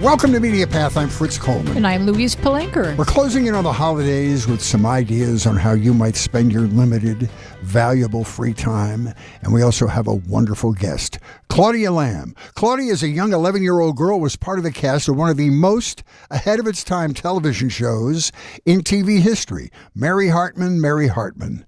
Welcome to Media Path. I'm Fritz Coleman. And I'm Louise Palanker. We're closing in on the holidays with some ideas on how you might spend your limited, valuable free time. And we also have a wonderful guest, Claudia Lamb. Claudia is a young 11-year-old girl, was part of the cast of one of the most ahead of its time television shows in TV history, Mary Hartman, Mary Hartman.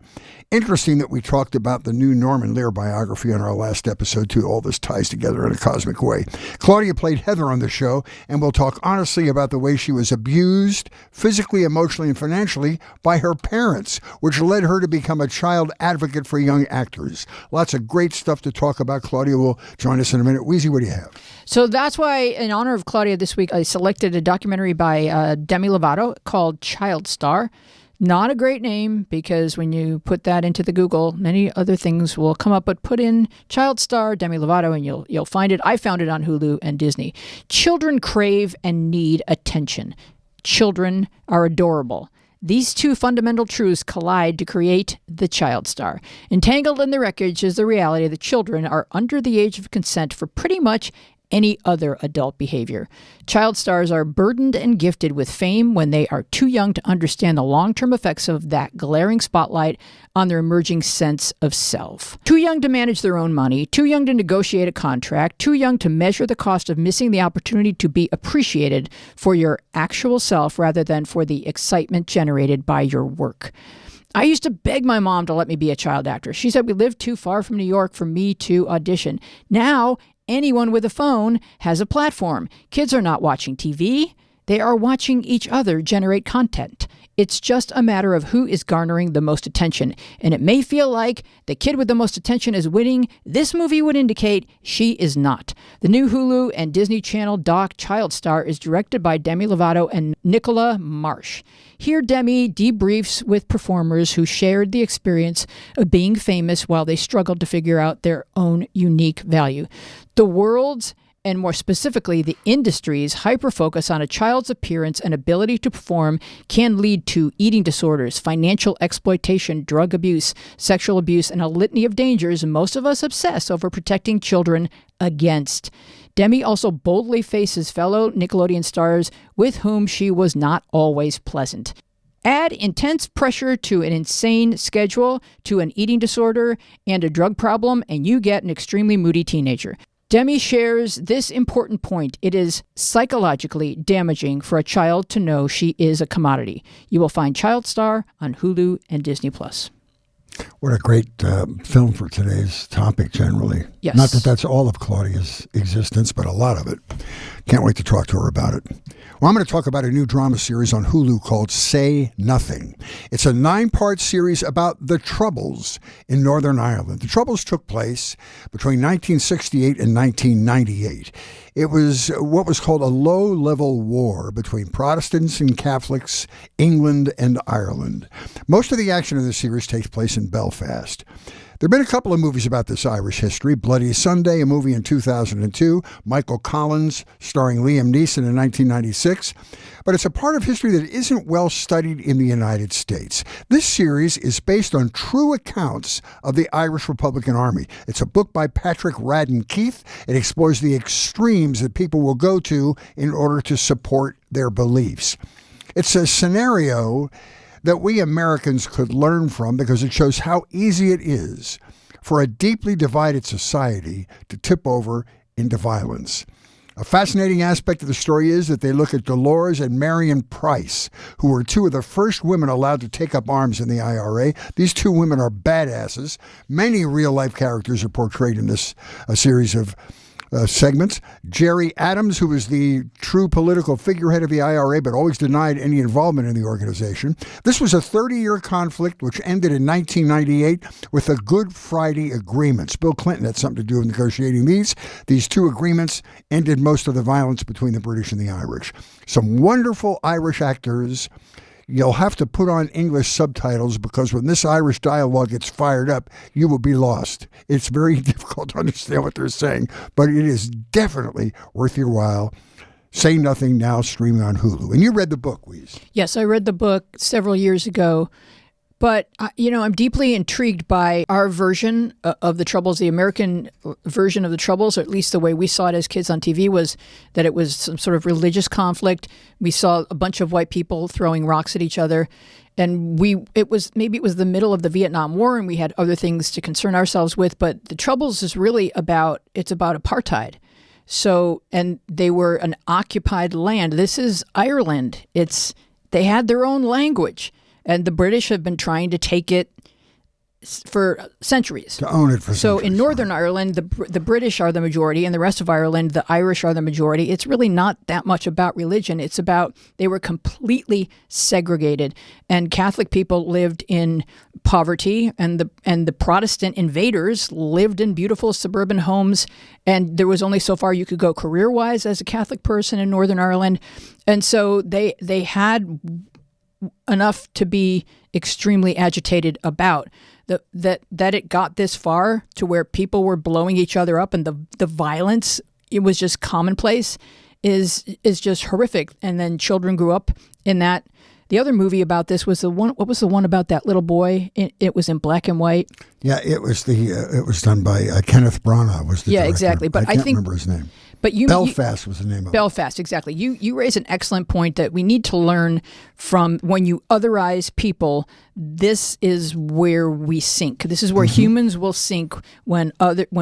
Interesting that we talked about the new Norman Lear biography on our last episode, too. All this ties together in a cosmic way. Claudia played Heather on the show, and we'll talk honestly about the way she was abused, physically, emotionally, and financially, by her parents, which led her to become a child advocate for young actors. Lots of great stuff to talk about. Claudia will join us in a minute. Weezy, what do you have? So that's why, in honor of Claudia this week, I selected a documentary by Demi Lovato called Child Star. Not a great name, because when you put that into the Google, many other things will come up, but put in Child Star, Demi Lovato, and you'll find it. I found it on Hulu and Disney. Children crave and need attention. Children are adorable. These two fundamental truths collide to create the child star. Entangled in the wreckage is the reality that children are under the age of consent for pretty much any other adult behavior. Child stars are burdened and gifted with fame when they are too young to understand the long-term effects of that glaring spotlight on their emerging sense of self. Too young to manage their own money, too young to negotiate a contract, too young to measure the cost of missing the opportunity to be appreciated for your actual self rather than for the excitement generated by your work. I used to beg my mom to let me be a child actor. She said we lived too far from New York for me to audition. Now, anyone with a phone has a platform. Kids are not watching TV. They are watching each other generate content. It's just a matter of who is garnering the most attention. And it may feel like the kid with the most attention is winning. This movie would indicate she is not. The new Hulu and Disney Channel doc Child Star is directed by Demi Lovato and Nicola Marsh. Here, Demi debriefs with performers who shared the experience of being famous while they struggled to figure out their own unique value. The world's, and more specifically, the industry's hyper-focus on a child's appearance and ability to perform can lead to eating disorders, financial exploitation, drug abuse, sexual abuse, and a litany of dangers most of us obsess over protecting children against. Demi also boldly faces fellow Nickelodeon stars with whom she was not always pleasant. Add intense pressure to an insane schedule, to an eating disorder, and a drug problem, and you get an extremely moody teenager. Demi shares this important point. It is psychologically damaging for a child to know she is a commodity. You will find Child Star on Hulu and Disney+. What a great film for today's topic, generally. Yes. Not that that's all of Claudia's existence, but a lot of it. Can't wait to talk to her about it. Well, I'm going to talk about a new drama series on Hulu called Say Nothing. It's a 9-part series about the Troubles in Northern Ireland. The Troubles took place between 1968 and 1998. It was what was called a low-level war between Protestants and Catholics, England and Ireland. Most of the action of the series takes place in Belfast. There have been a couple of movies about this Irish history. Bloody Sunday, a movie in 2002. Michael Collins, starring Liam Neeson in 1996. But it's a part of history that isn't well studied in the United States. This series is based on true accounts of the Irish Republican Army. It's a book by Patrick Radden Keith. It explores the extremes that people will go to in order to support their beliefs. It's a scenario that we Americans could learn from because it shows how easy it is for a deeply divided society to tip over into violence. A fascinating aspect of the story is that they look at Dolores and Marion Price, who were two of the first women allowed to take up arms in the IRA. These two women are badasses. Many real-life characters are portrayed in this series of segments. Jerry Adams, who was the true political figurehead of the IRA, but always denied any involvement in the organization. This was a 30-year conflict which ended in 1998 with the Good Friday Agreements. Bill Clinton had something to do with negotiating these. These two agreements ended most of the violence between the British and the Irish. Some wonderful Irish actors. You'll have to put on English subtitles because when this Irish dialogue gets fired up, you will be lost. It's very difficult to understand what they're saying, but it is definitely worth your while. Say Nothing, now streaming on Hulu. And you read the book, Weeze. Yes, I read the book several years ago. But, I'm deeply intrigued by our version of the Troubles. The American version of the Troubles, or at least the way we saw it as kids on TV, was that it was some sort of religious conflict. We saw a bunch of white people throwing rocks at each other. And it was the middle of the Vietnam War, and we had other things to concern ourselves with. But the Troubles is really about apartheid. So, and they were an occupied land. This is Ireland. They had their own language, and the British have been trying to take it for centuries. To own it for centuries. So in Northern Ireland, the British are the majority, and the rest of Ireland, the Irish are the majority. It's really not that much about religion. It's about they were completely segregated, and Catholic people lived in poverty, and the Protestant invaders lived in beautiful suburban homes, and there was only so far you could go career-wise as a Catholic person in Northern Ireland. And so they had enough to be extremely agitated about. That it got this far to where people were blowing each other up, and the violence, it was just commonplace, is just horrific. And then children grew up in that. The other movie about this was what was the one about that little boy? It was in black and white. Yeah, it was done by Kenneth Branagh was the director. Exactly. But I can't think remember his name. But Belfast was the name of it. Belfast, exactly. You raise an excellent point that we need to learn from when you otherize people. This is where we sink. This is where humans will sink when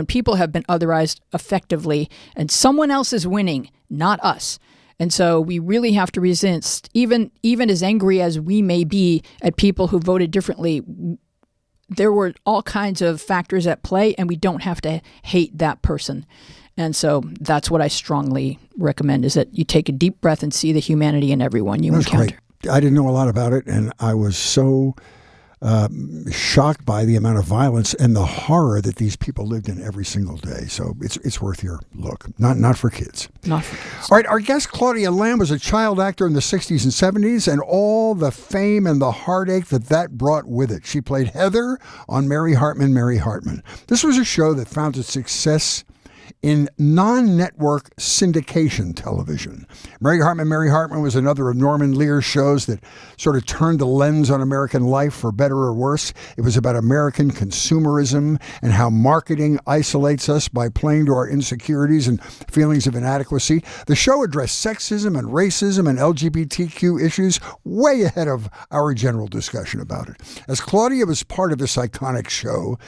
people have been otherized effectively, and someone else is winning, not us. And so we really have to resist, even as angry as we may be at people who voted differently. There were all kinds of factors at play, and we don't have to hate that person. And so that's what I strongly recommend, is that you take a deep breath and see the humanity in everyone you encounter. Great. I didn't know a lot about it, and I was so shocked by the amount of violence and the horror that these people lived in every single day. So it's worth your look. Not for kids. Not for kids. All right, our guest Claudia Lamb was a child actor in the 60s and 70s, and all the fame and the heartache that brought with it. She played Heather on Mary Hartman, Mary Hartman. This was a show that found its success in non-network syndication television. Mary Hartman was another of Norman Lear's shows that sort of turned the lens on American life for better or worse. It was about American consumerism and how marketing isolates us by playing to our insecurities and feelings of inadequacy. The show addressed sexism and racism and LGBTQ issues way ahead of our general discussion about it. As Claudia was part of this iconic show,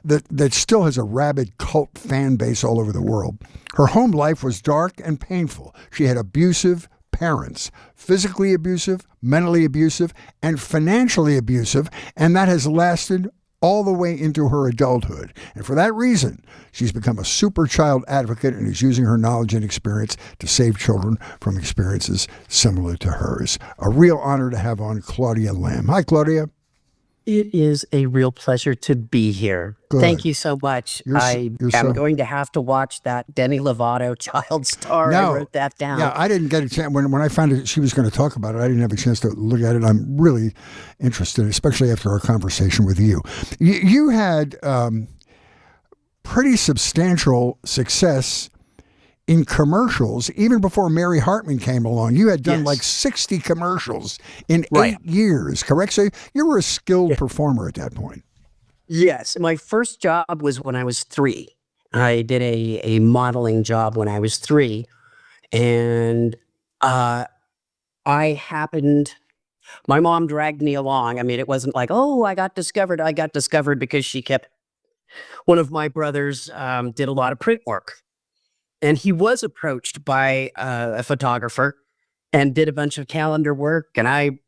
that still has a rabid cult fan base all over the world. Her home life was dark and painful. She had abusive parents, physically abusive, mentally abusive, and financially abusive, and that has lasted all the way into her adulthood. And for that reason, she's become a super child advocate and is using her knowledge and experience to save children from experiences similar to hers. A real honor to have on Claudia Lamb. Hi, Claudia. It is a real pleasure to be here. Good. Thank you so much. I'm going to have to watch that Demi Lovato Child Star. I wrote that down. Yeah, I didn't get a chance. When I found out she was going to talk about it, I didn't have a chance to look at it. I'm really interested, especially after our conversation with you. You had pretty substantial success in commercials, even before Mary Hartman came along. You had done like 60 commercials in 8 years, correct? So you were a skilled performer at that point. Yes. My first job was when I was 3. I did a modeling job when I was 3. And my mom dragged me along. I mean, it wasn't like, oh, I got discovered. I got discovered because one of my brothers did a lot of print work. And he was approached by a photographer and did a bunch of calendar work. And I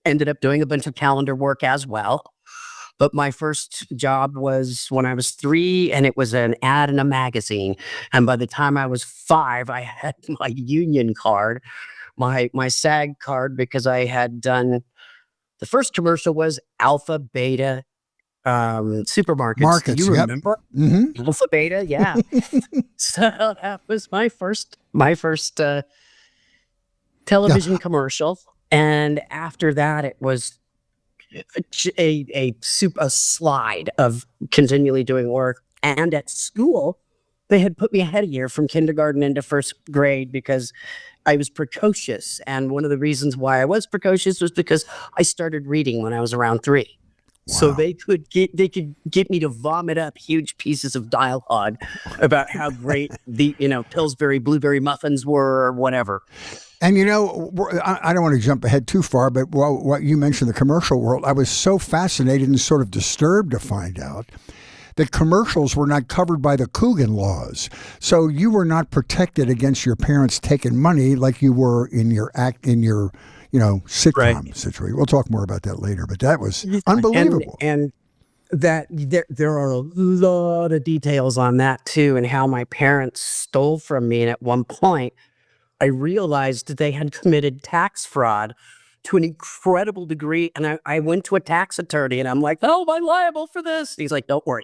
ended up doing a bunch of calendar work as well. But my first job was when I was 3, and it was an ad in a magazine. And by the time I was 5, I had my union card, my SAG card, because I had done, the first commercial was Alpha Beta supermarkets. Do you remember? Mm-hmm. Alpha Beta, yeah. So that was my first television commercial, and after that, it was a slide of continually doing work. And at school, they had put me ahead a year from kindergarten into first grade because I was precocious, and one of the reasons why I was precocious was because I started reading when I was around 3. So they could get me to vomit up huge pieces of dialogue about how great the Pillsbury blueberry muffins were or whatever. And I don't want to jump ahead too far, but what you mentioned, the commercial world, I was so fascinated and sort of disturbed to find out that commercials were not covered by the Coogan laws. So you were not protected against your parents taking money like you were in your sitcom situation. We'll talk more about that later, but that was unbelievable. And that there are a lot of details on that too, and how my parents stole from me. And at one point, I realized that they had committed tax fraud to an incredible degree. And I went to a tax attorney and I'm like, oh, am I liable for this? He's like, don't worry.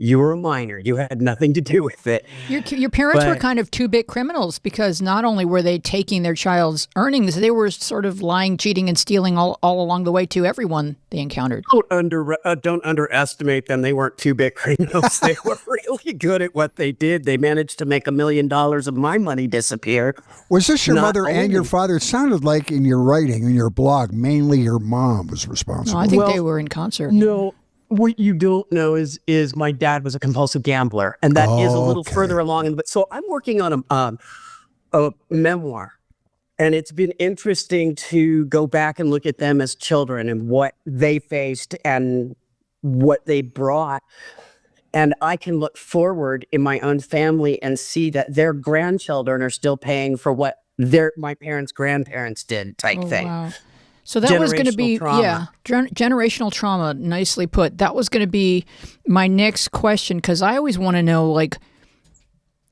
You were a minor. You had nothing to do with it. Your parents were kind of two-bit criminals, because not only were they taking their child's earnings, they were sort of lying, cheating, and stealing all along the way to everyone they encountered. Don't underestimate them. They weren't two-bit criminals. They were really good at what they did. They managed to make $1 million of my money disappear. Was this your mother and your father? It sounded like in your writing, in your blog, mainly your mom was responsible. No, I think they were in concert. No. What you don't know is my dad was a compulsive gambler, and that is a little further along. So I'm working on a memoir, and it's been interesting to go back and look at them as children and what they faced and what they brought. And I can look forward in my own family and see that their grandchildren are still paying for what my parents' grandparents did type thing. Wow. So that was going to be, generational trauma, nicely put. That was going to be my next question, because I always want to know,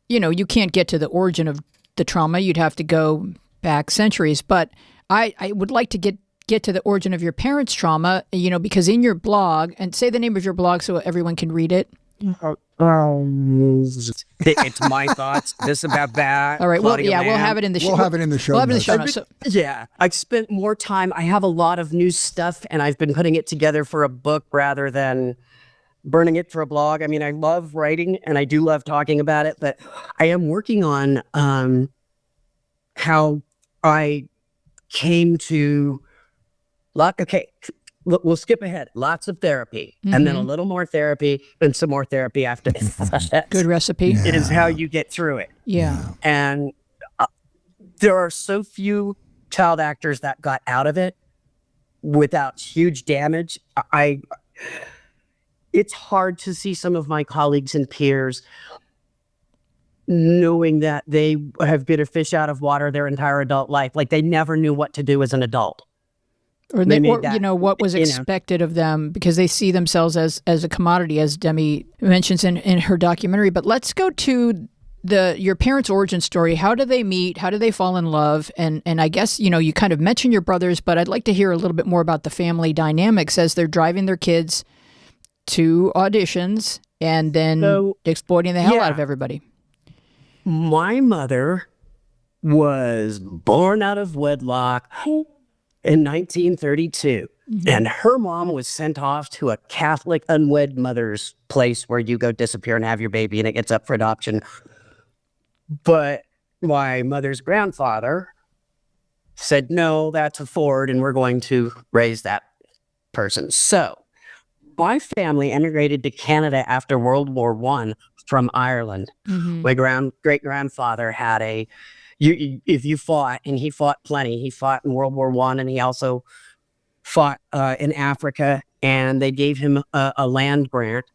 you can't get to the origin of the trauma. You'd have to go back centuries. But I would like to get to the origin of your parents' trauma, because in your blog, and say the name of your blog so everyone can read it. It's my thoughts. This about that. All right. Claudia, we'll have it in the show. We'll have it in the show. Notes. Yeah. I've spent more time. I have a lot of new stuff, and I've been putting it together for a book rather than burning it for a blog. I mean, I love writing, and I do love talking about it, but I am working on how I came to we'll skip ahead. Lots of therapy, and then a little more therapy, and some more therapy after that. Good recipe. It is how you get through it. Yeah. And there are so few child actors that got out of it without huge damage. It's hard to see some of my colleagues and peers knowing that they have been a fish out of water their entire adult life. Like, they never knew what to do as an adult. Or what was expected of them, because they see themselves as a commodity, as Demi mentions in her documentary. But let's go to your parents' origin story. How do they meet? How do they fall in love? And I guess, you kind of mentioned your brothers, but I'd like to hear a little bit more about the family dynamics as they're driving their kids to auditions and then exploiting the hell out of everybody. My mother was born out of wedlock in 1932. And her mom was sent off to a Catholic unwed mother's place where you go disappear and have your baby and it gets up for adoption. But my mother's grandfather said, no, that's a Ford, and we're going to raise that person. So my family emigrated to Canada after World War I from Ireland. My great-grandfather had if you fought, and he fought plenty. He fought in World War I, and he also fought in Africa, and they gave him a land grant,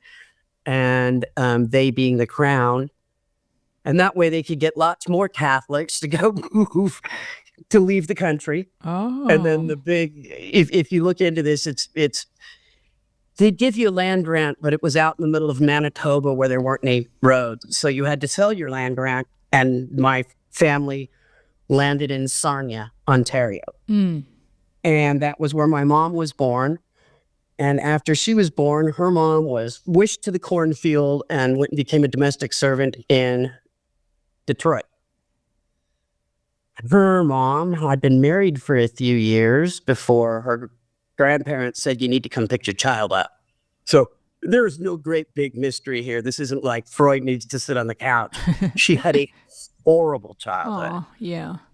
and they being the crown. And that way they could get lots more Catholics to go move, to leave the country. Oh. And then the big, if you look into this, it's they'd give you a land grant, but it was out in the middle of Manitoba where there weren't any roads. So you had to sell your land grant, and my family landed in Sarnia, Ontario. And that was where my mom was born. And after she was born, her mom was wished to the cornfield and went and became a domestic servant in Detroit. Her mom had been married for a few years before her grandparents said, you need to come pick your child up. So there's no great big mystery here. This isn't like Freud needs to sit on the couch. She had a horrible childhood.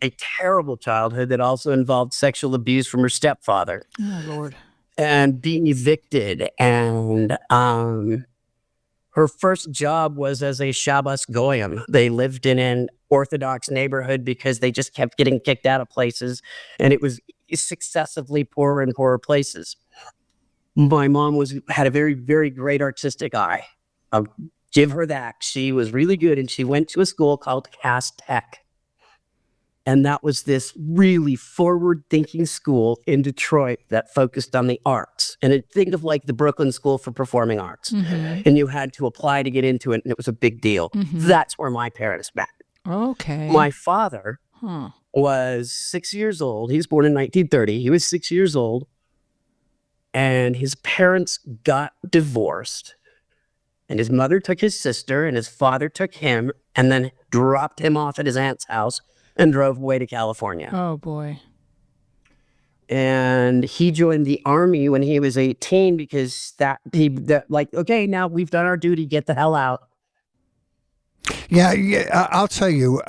A terrible childhood that also involved sexual abuse from her stepfather. Oh, Lord. and being evicted. And her first job was as a Shabbos goyim. They lived in an Orthodox neighborhood because they just kept getting kicked out of places, and it was successively poorer and poorer places. My mom had a very, very great artistic eye. I'll give her that. She was really good, and she went to a school called Cass Tech. And that was this really forward-thinking school in Detroit that focused on the arts. And think of like the Brooklyn School for Performing Arts. Mm-hmm. And you had to apply to get into it, and it was a big deal. Mm-hmm. That's where my parents met. Okay. My father was 6 years old. He was born in 1930. He was 6 years old. And his parents got divorced. And his mother took his sister, and his father took him, and then dropped him off at his aunt's house and drove away to California. Oh, boy. And he joined the Army when he was 18 because okay, now we've done our duty, get the hell out. Yeah, I'll tell you,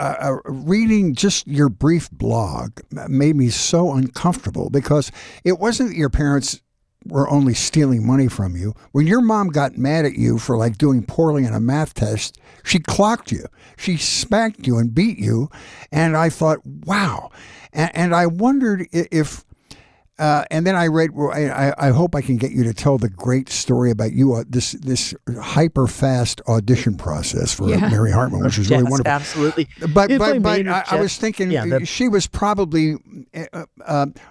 reading just your brief blog made me so uncomfortable because it wasn't that your parents were only stealing money from you. When your mom got mad at you for like doing poorly on a math test, she clocked you. She spanked you and beat you. And I thought, wow. And I wondered if, and then I read, I hope I can get you to tell the great story about you, this hyper fast audition process for Mary Hartman, which is really wonderful. Absolutely. But I was thinking she was probably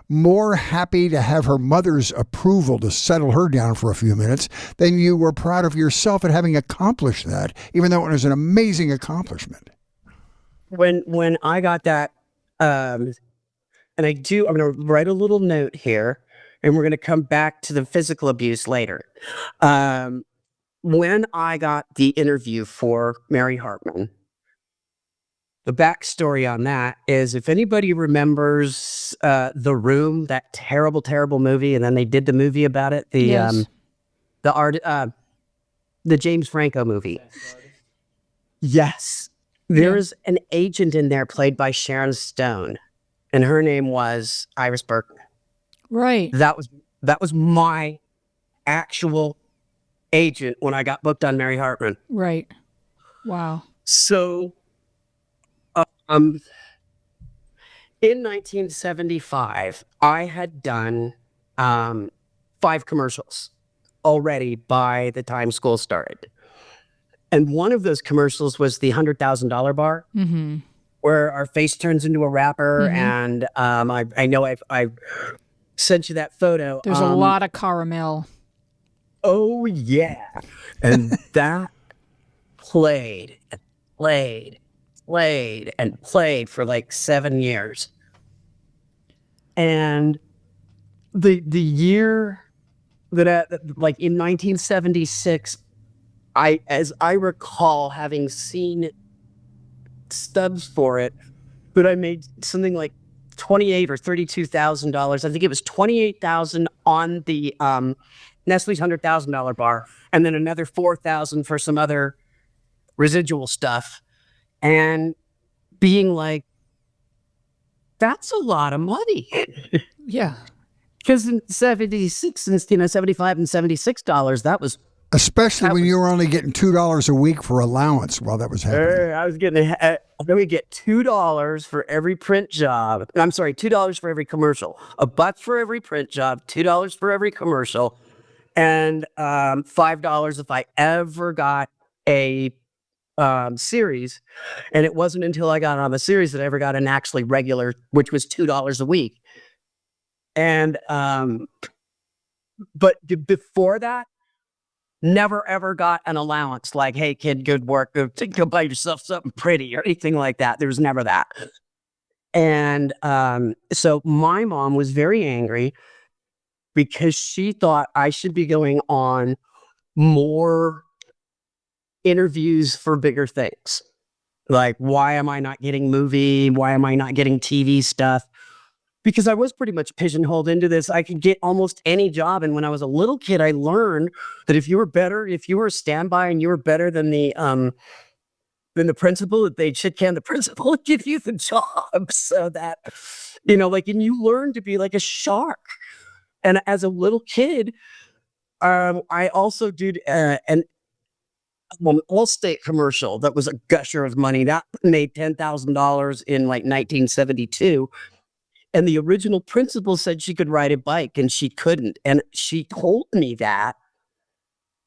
more happy to have her mother's approval to settle her down for a few minutes than you were proud of yourself at having accomplished that, even though it was an amazing accomplishment. When I got that, and I'm going to write a little note here, and we're going to come back to the physical abuse later. When I got the interview for Mary Hartman, the backstory on that is, if anybody remembers The Room, that terrible, terrible movie, and then they did the movie about it, the James Franco movie. Yes. There is an agent in there played by Sharon Stone. And her name was Iris Bergman. Right. That was my actual agent when I got booked on Mary Hartman. Right. Wow. So, in 1975, I had done 5 commercials already by the time school started. And one of those commercials was the $100,000 bar. Mm-hmm. Where our face turns into a wrapper, and I know I sent you that photo. There's a lot of caramel. Oh yeah, and that played and played, played and played for like 7 years. And the year that like in 1976, as I recall having seen stubs for it, but I made something like $28,000 or $32,000. I think it was $28,000 on the Nestle's $100,000 bar, and then another $4,000 for some other residual stuff. And being like, that's a lot of money. Yeah, because in 76, and 75 and $76, that was. Especially when you were only getting $2 a week for allowance while that was happening. I was getting, we get $2 for every print job. I'm sorry, $2 for every commercial. $1 for every print job, $2 for every commercial, and $5 if I ever got a series. And it wasn't until I got on the series that I ever got an actually regular, which was $2 a week. And but before that, never ever got an allowance like, hey kid, good work, go buy yourself something pretty or anything like that. There was never that. And so my mom was very angry because she thought I should be going on more interviews for bigger things. Like, why am I not getting movie? Why am I not getting TV stuff? Because I was pretty much pigeonholed into this. I could get almost any job. And when I was a little kid, I learned that if you were a standby and you were better than the principal, that they'd shit can the principal and give you the job. So that, and you learn to be like a shark. And as a little kid, I also did an Allstate commercial that was a gusher of money. That made $10,000 in like 1972. And the original principal said she could ride a bike and she couldn't. And she told me that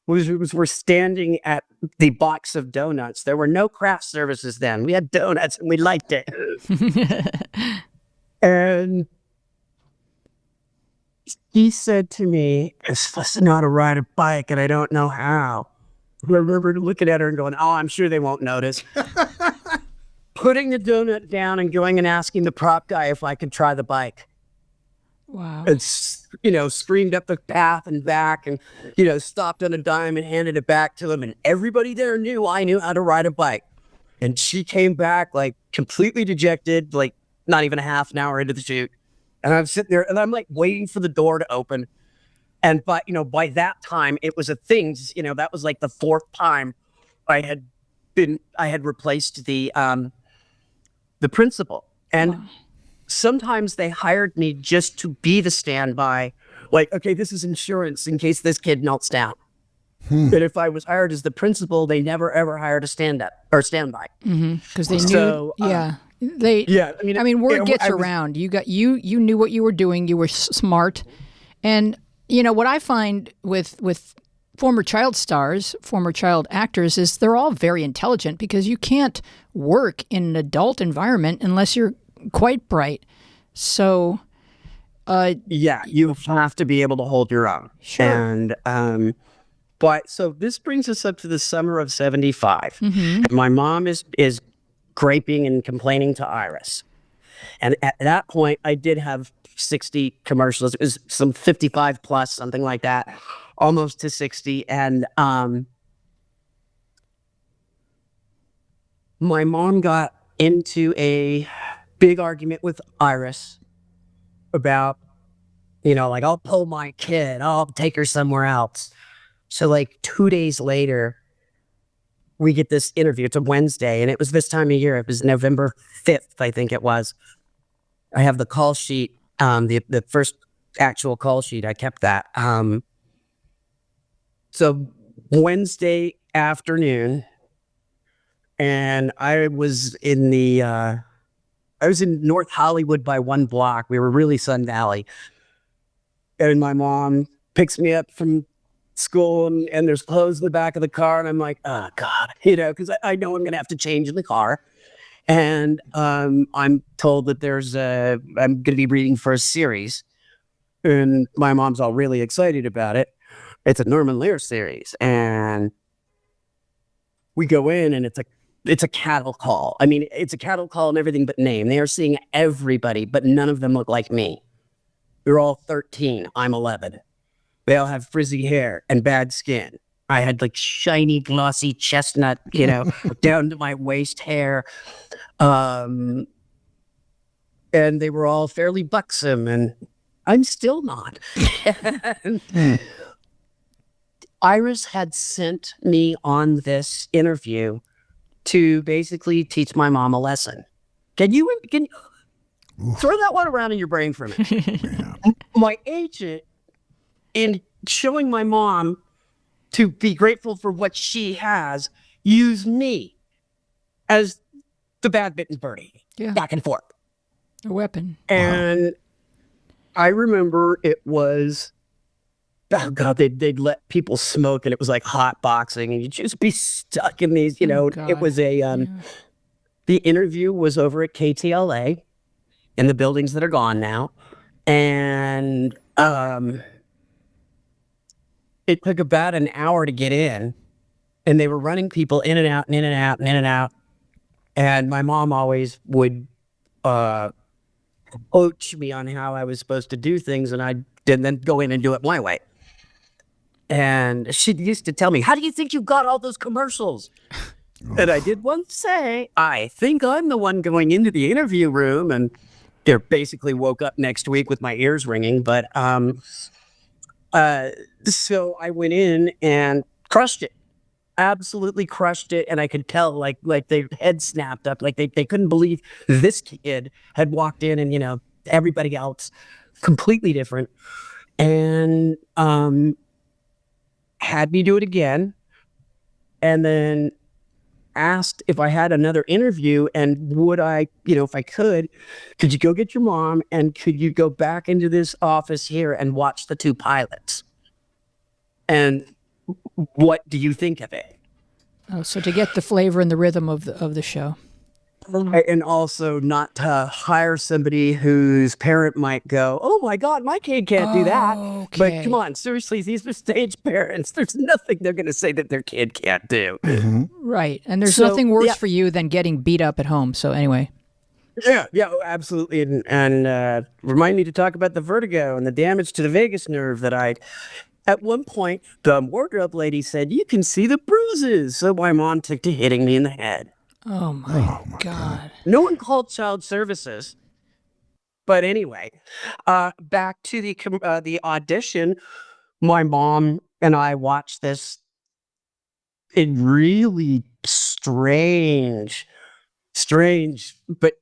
we're standing at the box of donuts. There were no craft services then. We had donuts and we liked it. And he said to me, I'm supposed to know how to ride a bike and I don't know how. I remember looking at her and going, oh, I'm sure they won't notice. Putting the donut down and going and asking the prop guy if I could try the bike. Wow. And, screamed up the path and back and, stopped on a dime and handed it back to him. And everybody there knew I knew how to ride a bike. And she came back like completely dejected, like not even a half an hour into the shoot. And I'm sitting there and I'm like waiting for the door to open. And by that time it was a thing, that was like the fourth time I had replaced the principal. And sometimes they hired me just to be the standby. Like, okay, this is insurance in case this kid melts down. But if I was hired as the principal, they never ever hired a stand-up or standby. Because they knew, I mean, word gets around. You knew what you were doing. You were smart, and what I find with former child stars, former child actors, is they're all very intelligent because you can't work in an adult environment unless you're quite bright. So, you have to be able to hold your own. Sure. And but so this brings us up to the summer of '75. My mom is griping and complaining to Iris, and at that point, I did have 60 commercials. It was some 55 plus, something like that, almost to 60. And my mom got into a big argument with Iris about, like, I'll pull my kid, I'll take her somewhere else. So like 2 days later, we get this interview. It's a Wednesday, and it was this time of year. It was November 5th, I think it was. I have the call sheet, the first actual call sheet. I kept that. So Wednesday afternoon, and I was in North Hollywood by one block. We were really Sun Valley. And my mom picks me up from school, and there's clothes in the back of the car, and I'm like, oh God, because I know I'm going to have to change in the car. And I'm told that I'm going to be reading for a series, and my mom's all really excited about it. It's a Norman Lear series, and we go in, and it's a cattle call. I mean, it's a cattle call and everything but name. They are seeing everybody, but none of them look like me. They're all 13. I'm 11. They all have frizzy hair and bad skin. I had like shiny, glossy chestnut, down to my waist hair. And they were all fairly buxom, and I'm still not. Iris had sent me on this interview to basically teach my mom a lesson. Can you throw that one around in your brain for me? Yeah. My agent, in showing my mom to be grateful for what she has, used me as the bad bitten birdie, back and forth. A weapon. And I remember it was, oh God, they'd let people smoke, and it was like hot boxing, and you'd just be stuck in these, it was the interview was over at KTLA in the buildings that are gone now. And it took about an hour to get in, and they were running people in and out and in and out and in and out. And my mom always would coach me on how I was supposed to do things, and I didn't then go in and do it my way. And she used to tell me, how do you think you got all those commercials? And I did once say, I think I'm the one going into the interview room, and they basically woke up next week with my ears ringing. But so I went in and crushed it. Absolutely crushed it. And I could tell like their head snapped up, like they couldn't believe this kid had walked in, and everybody else completely different. and had me do it again, and then asked if I had another interview and would I, if I could you go get your mom and could you go back into this office here and watch the 2 pilots? And what do you think of it? Oh, so to get the flavor and the rhythm of the show. And also not to hire somebody whose parent might go, oh my God, my kid can't do that. Okay. But come on, seriously, these are stage parents. There's nothing they're going to say that their kid can't do. Right. And there's So, nothing worse yeah. for you than getting beat up at home. So anyway. Yeah, absolutely. And remind me to talk about the vertigo and the damage to the vagus nerve that at one point, the wardrobe lady said, you can see the bruises. So my mom took to hitting me in the head. Oh my God. No one called child services. But anyway, back to the audition. My mom and I watched this in really strange, but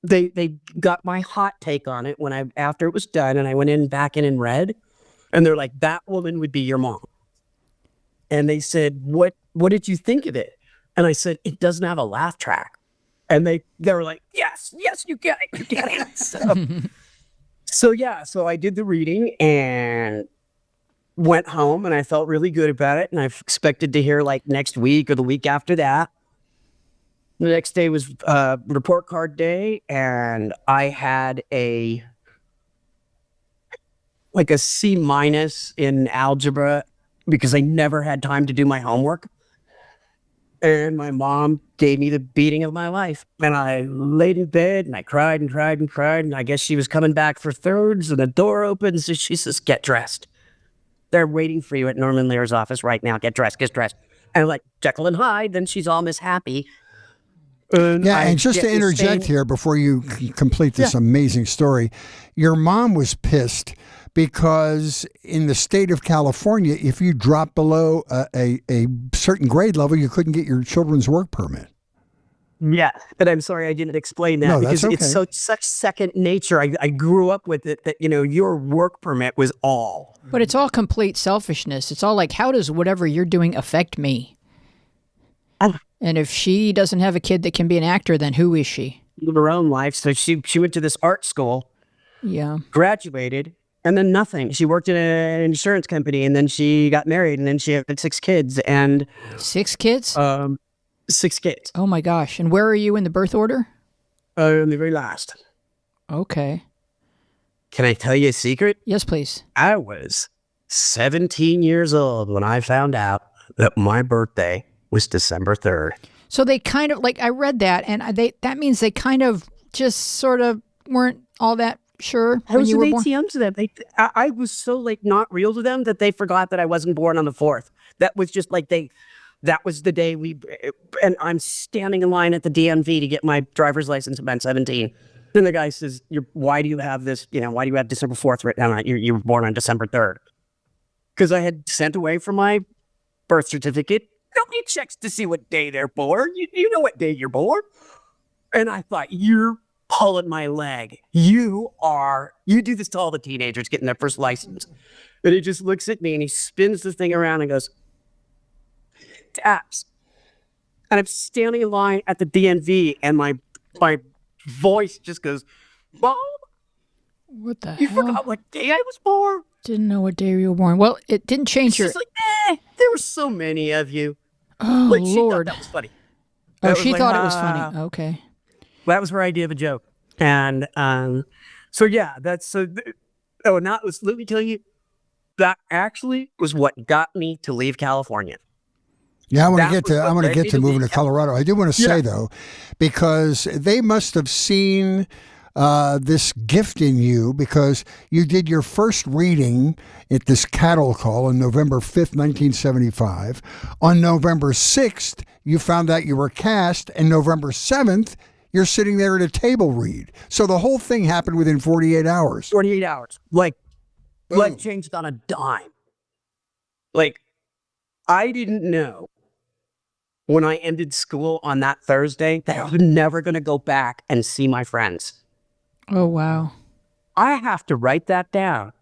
they got my hot take on it after it was done, and I went back in and read, and they're like, that woman would be your mom. And they said, what did you think of it? And I said, it doesn't have a laugh track. And they were like, yes, you get it. So I did the reading and went home, and I felt really good about it. And I expected to hear like next week or the week after that. The next day was report card day, and I had a C- in algebra because I never had time to do my homework. And my mom gave me the beating of my life. And I laid in bed and I cried and cried and cried. And I guess she was coming back for thirds, and the door opens and she says, get dressed. They're waiting for you at Norman Lear's office right now. Get dressed. And like Jekyll and Hyde, then she's all Miss Happy. And just to interject here before you complete this amazing story, your mom was pissed because in the state of California, if you dropped below a certain grade level, you couldn't get your children's work permit. Yeah, but I'm sorry I didn't explain that No, because that's okay. it's such second nature. I grew up with it that, your work permit was all. But it's all complete selfishness. It's all like, how does whatever you're doing affect me? And if she doesn't have a kid that can be an actor, then who is she? Live her own life. So she went to this art school, graduated, and then nothing. She worked in an insurance company, and then she got married, and then she had 6 kids. And 6 kids? 6 kids. Oh my gosh. And where are you in the birth order? The very last. Okay. Can I tell you a secret? Yes, please. I was 17 years old when I found out that my birthday was December 3rd. So they kind of, like, I read that, and that means they kind of just sort of weren't all that sure I when was you an were born? ATM to them. I was so, like, not real to them that they forgot that I wasn't born on the 4th. That was just, like, that was the day and I'm standing in line at the DMV to get my driver's license when I'm 17. Then the guy says, why do you have this, why do you have December 4th written down? You were born on December 3rd. Because I had sent away for my birth certificate. Nobody checks to see what day they're born. You know what day you're born. And I thought, you're pulling my leg. You do this to all the teenagers getting their first license. And he just looks at me and he spins the thing around and goes, taps. And I'm standing in line at the DMV and my voice just goes, Mom, What the you hell? forgot what day I was born? Didn't know what day you were born. Well, it didn't change She's like, there were so many of you. Oh, Like, she thought Lord. that was funny. Oh, That she was thought like, it was funny. Okay. That was her idea of a joke. And so, yeah, let me tell you, that actually was what got me to leave California. Yeah, I want That to get was to. what I want to led get me to to moving leave to Colorado. I do want to say Yeah. though, because they must have seen this gift in you, because you did your first reading at this cattle call on November 5th, 1975. On November 6th, you found out you were cast, and November 7th, you're sitting there at a table read. So the whole thing happened within 48 hours. 48 hours. Like, Boom. life changed on a dime. Like, I didn't know when I ended school on that Thursday that I was never going to go back and see my friends. Oh, wow. I have to write that down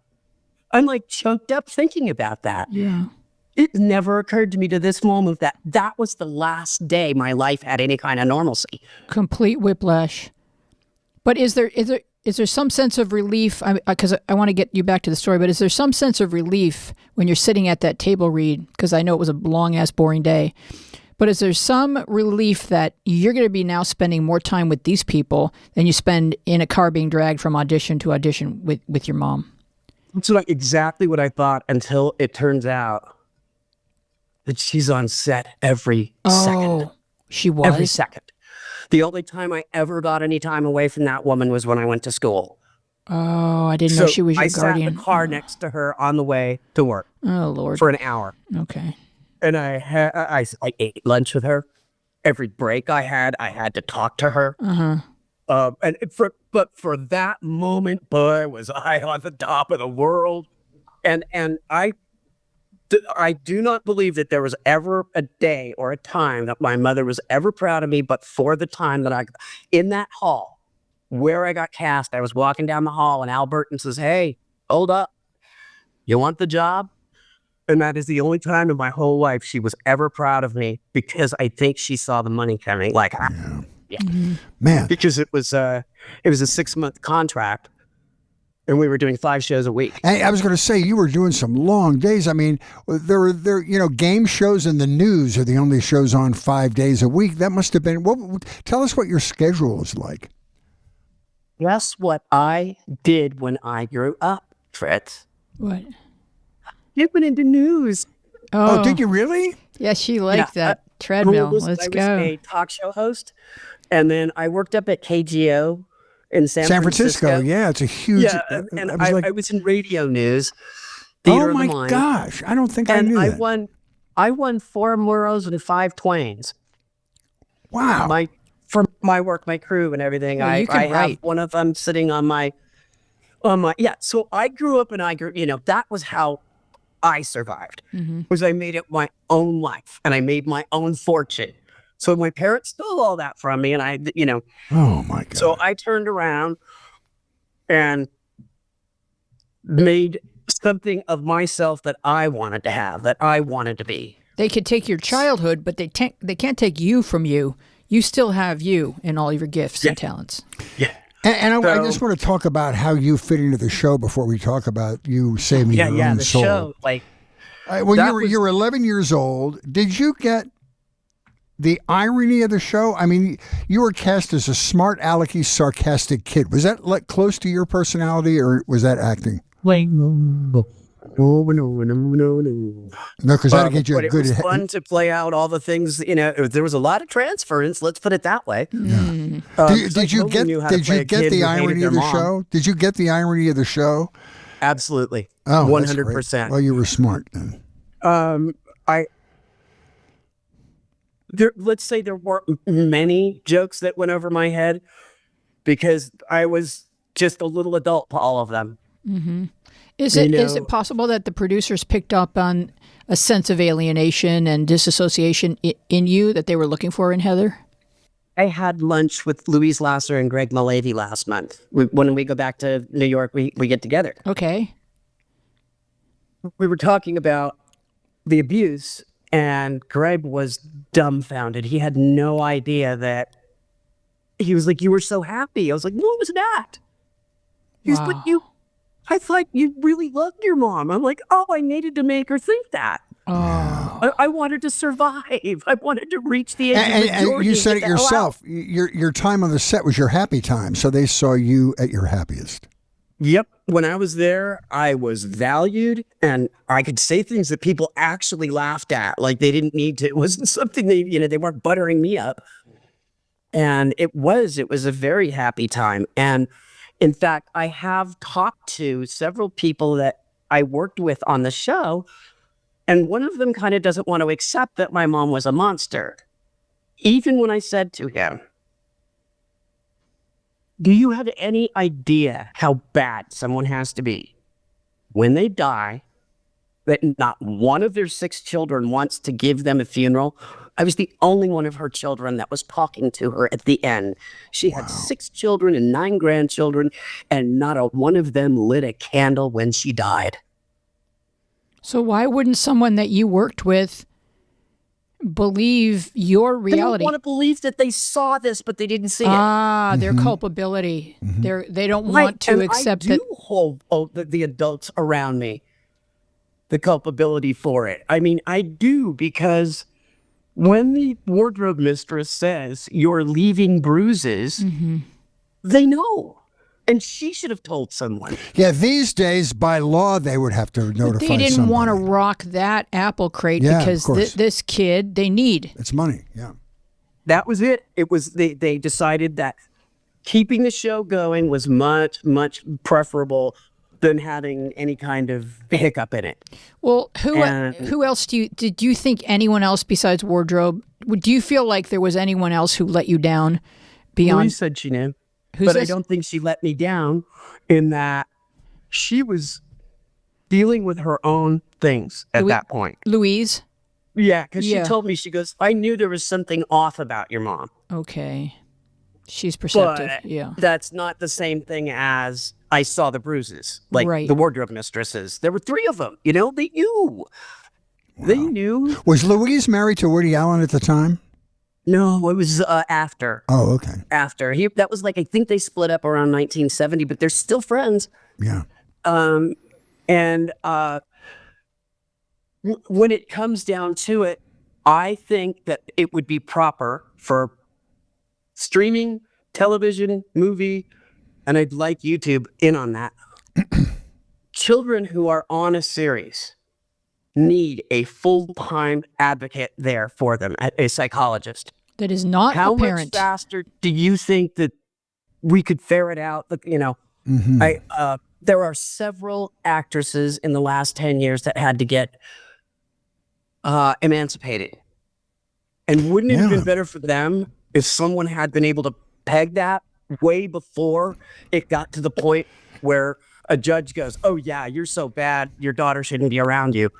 I'm like choked up thinking about that. Yeah. It never occurred to me to this moment that that was the last day my life had any kind of normalcy. Complete whiplash. But is there some sense of relief? Because I want to get you back to the story, but is there some sense of relief when you're sitting at that table read? Because I know it was a long-ass, boring day. But is there some relief that you're going to be now spending more time with these people than you spend in a car being dragged from audition to audition with your mom? That's exactly what I thought until it turns out that she's on set every second. She was? Every second. The only time I ever got any time away from that woman was when I went to school. Oh, I didn't know she was your guardian. I sat in the car next to her on the way to work. Oh, Lord. For an hour. Okay. And I ate lunch with her. Every break I had to talk to her. But for that moment, boy, was I on the top of the world. And I do not believe that there was ever a day or a time that my mother was ever proud of me, but for the time that in that hall where I got cast, I was walking down the hall and Al Burton says, "Hey, hold up. You want the job?" And that is the only time in my whole life she was ever proud of me, because I think she saw the money coming. Like, yeah. Mm-hmm. Man. Because it was a 6-month contract. And we were doing 5 shows a week. And I was going to say, you were doing some long days. I mean, there, game shows and the news are the only shows on 5 days a week. That must have been, tell us what your schedule was like. Guess what I did when I grew up, Fritz? What? It went into news. Oh, did you really? Yeah, she liked that treadmill. Let's go. I was a talk show host. And then I worked up at KGO. In San Francisco. Yeah, it's a huge. Yeah, and I was in radio news. Theater Oh my of the Mind, gosh! I don't think I knew that. I won 4 Muros and 5 Twains. Wow! For my work, my crew, and everything. Well, I have one of them sitting on my. So I grew up, and that was how I survived. Mm-hmm. Was I made it my own life, and I made my own fortune. So my parents stole all that from me, and Oh my God! So I turned around and made something of myself that I wanted to have, that I wanted to be. They could take your childhood, but they can't take you from you. You still have you and all your gifts and talents. Yeah. And I just want to talk about how you fit into the show before we talk about you saving your own soul. Show, you were 11 years old. Did you get the irony of the show? I mean, you were cast as a smart, alecky, sarcastic kid. Was that close to your personality, or was that acting? No. No, because that'd get you a good. It was fun to play out all the things. There was a lot of transference. Let's put it that way. Yeah. Did you get the irony of the show? Did you get the irony of the show? Absolutely. Oh, 100%. Well, you were smart then. Let's say there weren't many jokes that went over my head because I was just a little adult to all of them. Mm-hmm. Is it possible that the producers picked up on a sense of alienation and disassociation in you that they were looking for in Heather? I had lunch with Louise Lasser and Greg Mullavey last month. When we go back to New York, we get together. Okay. We were talking about the abuse, and Greg was dumbfounded. He had no idea that. He was like, "You were so happy." I was like, "No, it was not." He was like, I thought you really loved your mom. I'm like, "Oh, I needed to make her think that." Oh. I wanted to survive. I wanted to reach the age of majority. And you said it yourself. Your time on the set was your happy time, so they saw you at your happiest. Yep. When I was there, I was valued, and I could say things that people actually laughed at. Like they didn't need to. It wasn't something they weren't buttering me up. And it was a very happy time. And in fact, I have talked to several people that I worked with on the show, and one of them kind of doesn't want to accept that my mom was a monster. Even when I said to him, "Do you have any idea how bad someone has to be when they die, that not one of their 6 children wants to give them a funeral?" I was the only one of her children that was talking to her at the end. She had 6 children and 9 grandchildren, and not a one of them lit a candle when she died. So why wouldn't someone that you worked with believe your They don't reality? want to believe that they saw this, but they didn't see it. Their culpability. They don't Right, want to and accept I do that. hold the adults around me the culpability for it. I mean, I do, because when the wardrobe mistress says you're leaving bruises, they know. And she should have told someone. Yeah, these days, by law, they would have to notify They didn't somebody. want to rock that apple crate Yeah, of because course. this kid, they need. It's money, yeah. That was it. It was they decided that keeping the show going was much, much preferable than having any kind of hiccup in it. Well, And- who else did you think anyone else besides wardrobe? Do you feel like there was anyone else who let you down beyond? Louise said she knew. Who's But I this? don't think she let me down in that she was dealing with her own things at that point. Louise? Yeah, because Yeah. she told me, she goes, I knew there was something off about your mom. Okay. She's perceptive. But Yeah. that's not the same thing as I saw the bruises, like Right. the wardrobe mistresses. There were 3 of them. You know, they knew. They knew. Was Louise married to Woody Allen at the time? No, it was after. Oh, okay. After. That was like, I think they split up around 1970, but they're still friends. Yeah. And when it comes down to it, I think that it would be proper for streaming, television, movie, and I'd like YouTube in on that. Children who are on a series need a full-time advocate there for them, a psychologist. That is not How a much parent. faster do you think that we could ferret out? You know, there are several actresses in the last 10 years that had to get emancipated. And wouldn't it have been better for them if someone had been able to peg that way before it got to the point where a judge goes, oh yeah, you're so bad, your daughter shouldn't be around you.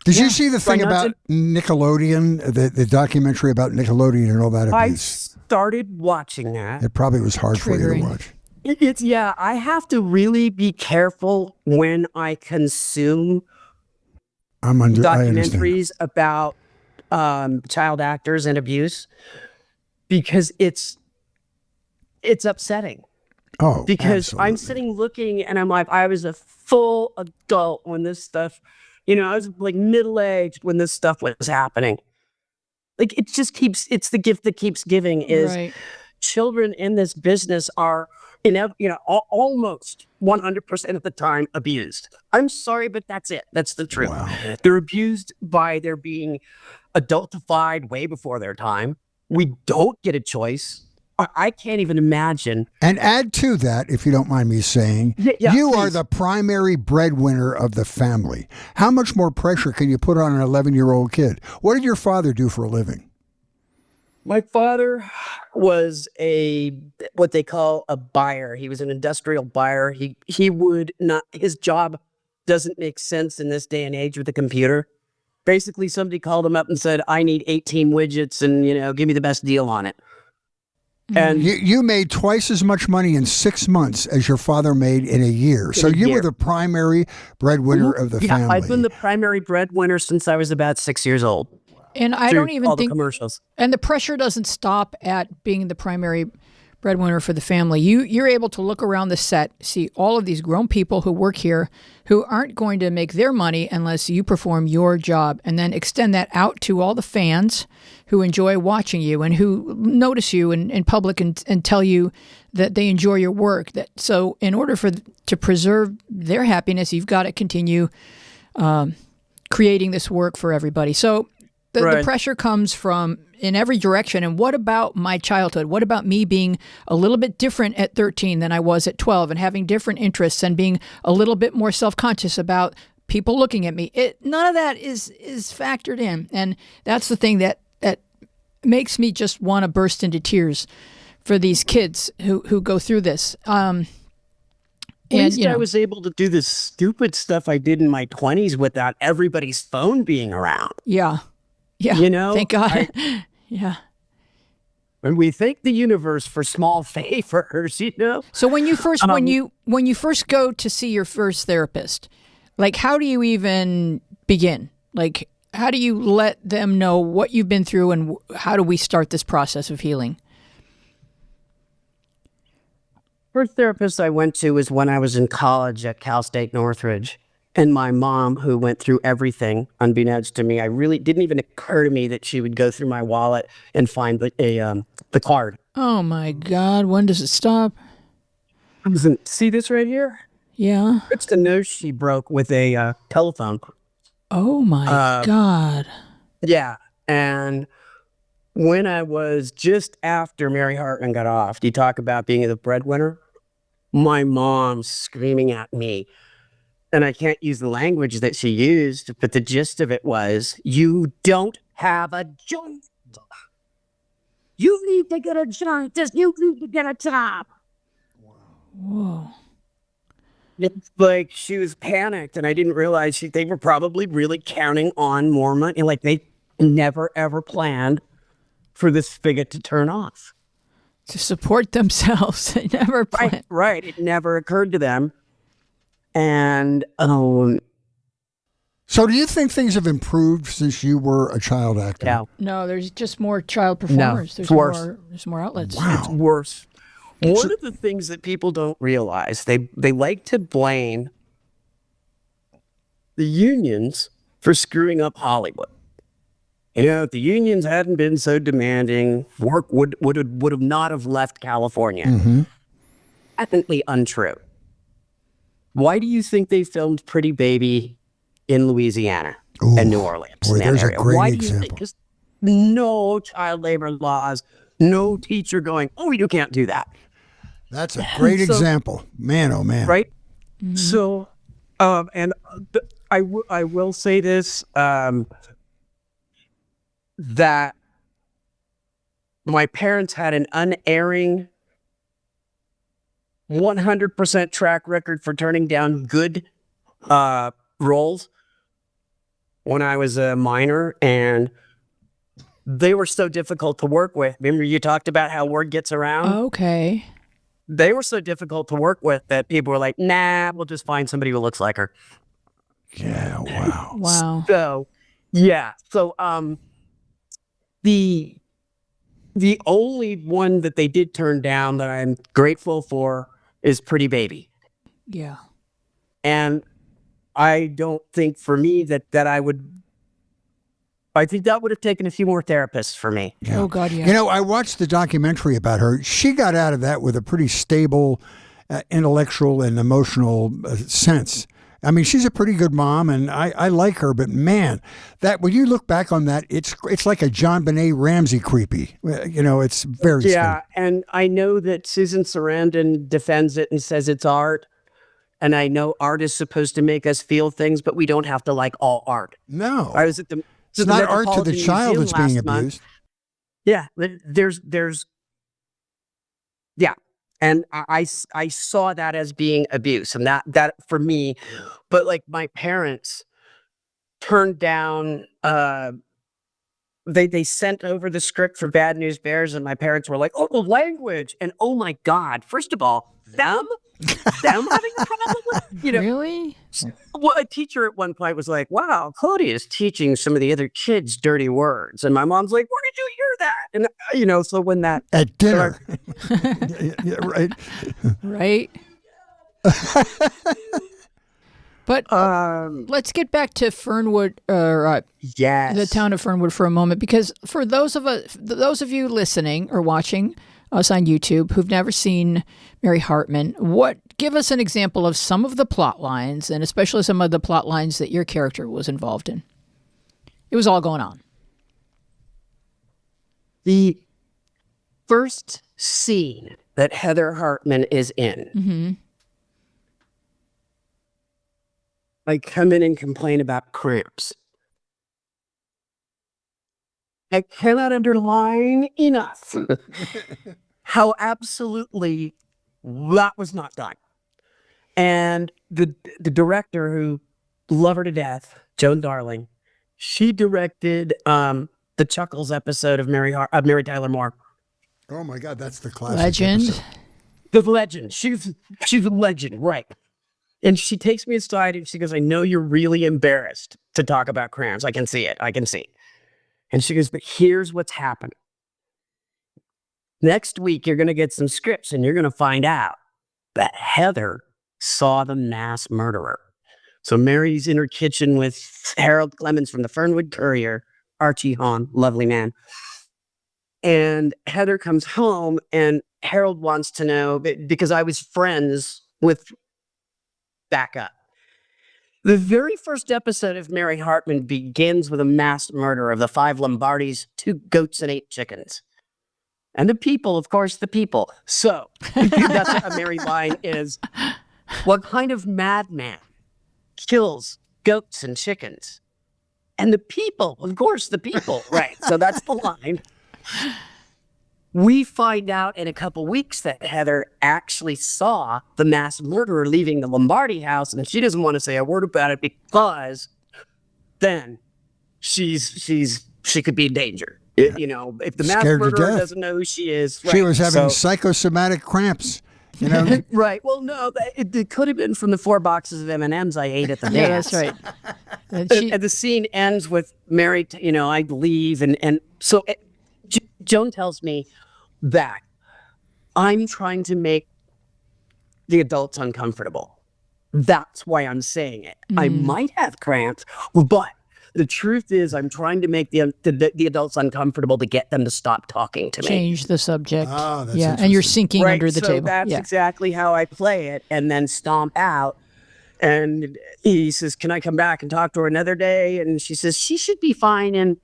Did you see the thing not about Nickelodeon, the documentary about Nickelodeon and all that I abuse? started watching that. It probably was hard for you to Triggering. watch. It's yeah, I have to really be careful when I consume I understand. documentaries about child actors and abuse, because it's upsetting. Oh, Because I'm absolutely. sitting looking and I'm like, I was a full adult when this stuff, you know, I was like middle-aged when this stuff was happening. Like it just keeps, it's the gift that keeps giving is Right. children in this business are, almost 100% of the time abused. I'm sorry, but that's it. That's the truth. Wow. They're abused by their being adultified way before their time. We don't get a choice. I can't even imagine. And add to that, if you don't mind me saying, Yeah, you are please. the primary breadwinner of the family. How much more pressure can you put on an 11-year-old kid? What did your father do for a living? My father was what they call a buyer. He was an industrial buyer. He would not, his job doesn't make sense in this day and age with a computer. Basically, somebody called him up and said, I need 18 widgets and, give me the best deal on it. And You made twice as much money in 6 months as your father made in a year. So a you were year. the primary breadwinner of the family. I've been the primary breadwinner since I was about 6 years old. And I through don't even all think the commercials. And the pressure doesn't stop at being the primary breadwinner for the family. You're able to look around the set, see all of these grown people who work here who aren't going to make their money unless you perform your job, and then extend that out to all the fans who enjoy watching you and who notice you in public and tell you that they enjoy your work. So in order to preserve their happiness, you've got to continue creating this work for everybody. So the Right. pressure comes from in every direction. And what about my childhood? What about me being a little bit different at 13 than I was at 12 and having different interests and being a little bit more self-conscious about people looking at me? None of that is factored in. And that's the thing that makes me just want to burst into tears for these kids who go through this. At least I was able to do this stupid stuff I did in my 20s without everybody's phone being around. Yeah. Thank God. Yeah. And we thank the universe for small favors, So when you first when you first go to see your first therapist, like how do you even begin? Like, how do you let them know what you've been through, and how do we start this process of healing? First therapist I went to was when I was in college at Cal State Northridge. And my mom, who went through everything, unbeknownst to me, I really didn't even occur to me that she would go through my wallet and find the card. Oh my God, when does it stop? See this right here? Yeah. It's the nose she broke with a telephone. Oh my God. Yeah. And when I was just after Mary Hartman got off, you talk about being the breadwinner, my mom screaming at me. And I can't use the language that she used, but the gist of it was, you don't have a joint. You need to get a joint. You need to get a job. Whoa. It's like she was panicked, and I didn't realize they were probably really counting on more money. Like they never, ever planned for this spigot to turn off. To support themselves. They never planned. Right. It never occurred to them. And So do you think things have improved since you were a child actor? No, there's just more child performers. It's worse. There's more outlets. Wow. It's worse. One of the things that people don't realize, they like to blame the unions for screwing up Hollywood. You know, if the unions hadn't been so demanding, work would have not have left California. Mm-hmm. Patently untrue. Why do you think they filmed Pretty Baby in Louisiana and New Orleans? Boy, there's a great example. Because no child labor laws, no teacher going, oh, you can't do that. That's a great example. Man, oh man. Right? Mm-hmm. So, I will say this, that my parents had an unerring 100% track record for turning down good roles when I was a minor, and they were so difficult to work with. Remember you talked about how word gets around? Okay. They were so difficult to work with that people were like, nah, we'll just find somebody who looks like her. Yeah, wow. Wow. So, yeah. So, the only one that they did turn down that I'm grateful for is Pretty Baby. Yeah. And I don't think for me I think that would have taken a few more therapists for me. Yeah. Oh God, yeah. You know, I watched the documentary about her. She got out of that with a pretty stable intellectual and emotional sense. I mean, she's a pretty good mom, and I like her. But man, that when you look back on that, it's like a John Benet Ramsey creepy. You know, it's very yeah. And I know that Susan Sarandon defends it and says it's art. And I know art is supposed to make us feel things, but we don't have to like all art. No, I was at the it's not art to the child that's being abused. Yeah, there's yeah. And I saw that as being abuse, and that for me, but like my parents turned down, they sent over the script for Bad News Bears, and my parents were like, oh, the language, and oh my God, first of all, them having a problem with, Really? Well, a teacher at one point was like, wow, Claudia is teaching some of the other kids dirty words. And my mom's like, where did you hear that? And, so when that... At dinner. Yeah, right. Right. But let's get back to Fernwood, yes, the town of Fernwood for a moment, because for those of you listening or watching us on YouTube who've never seen Mary Hartman, give us an example of some of the plot lines, and especially some of the plot lines that your character was involved in. It was all going on. The first scene that Heather Hartman is in, Mm-hmm. I come in and complain about cramps. I cannot underline enough how absolutely that was not done. And the director, who love her to death, Joan Darling, she directed the Chuckles episode of Mary Tyler Moore. Oh my God, that's the classic Legend. episode. The legend. She's a legend, right? And she takes me aside and she goes, I know you're really embarrassed to talk about crayons. I can see it. I can see. And she goes, but here's what's happened. Next week, you're going to get some scripts and you're going to find out that Heather saw the mass murderer. So Mary's in her kitchen with Harold Clemens from the Fernwood Courier, Archie Hahn, lovely man. And Heather comes home and Harold wants to know, because I was friends with backup. The very first episode of Mary Hartman begins with a mass murder of the 5 Lombardis, 2 goats, and 8 chickens. And the people, of course, the people. So that's a Mary line is, what kind of madman kills goats and chickens? And the people, of course, the people. Right. So that's the line. We find out in a couple weeks that Heather actually saw the mass murderer leaving the Lombardi house, and she doesn't want to say a word about it because then she could be in danger. You know, if the mass Scared to murderer death. doesn't know who she is, She right, was having so- psychosomatic cramps. You know, right. Well, no, it could have been from the 4 boxes of M&Ms I ate at the Yeah, dance. that's right. And the scene ends with Mary, I leave. And so Joan tells me that I'm trying to make the adults uncomfortable. That's why I'm saying it. I might have cramps, but the truth is I'm trying to make the adults uncomfortable to get them to stop talking to me. Change the subject. Oh, that's yeah, and you're interesting. sinking Right, under the so table. that's yeah. exactly how I play it, and then stomp out. And he says, can I come back and talk to her another day? And she says, she should be fine in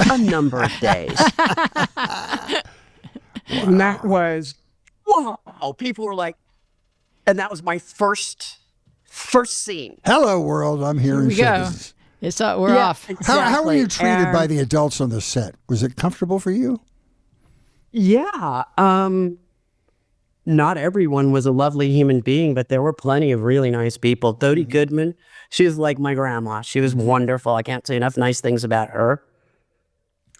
a number of days. And that was, wow. People were like, and that was my first scene. hello world, I'm here in we go. Showbiz. It's we're Yeah, off. How were you exactly. treated by And- the adults on the set? Was it comfortable for you? Yeah. Not everyone was a lovely human being, but there were plenty of really nice people. Dodie Goodman, she was like my grandma. She was wonderful. I can't say enough nice things about her.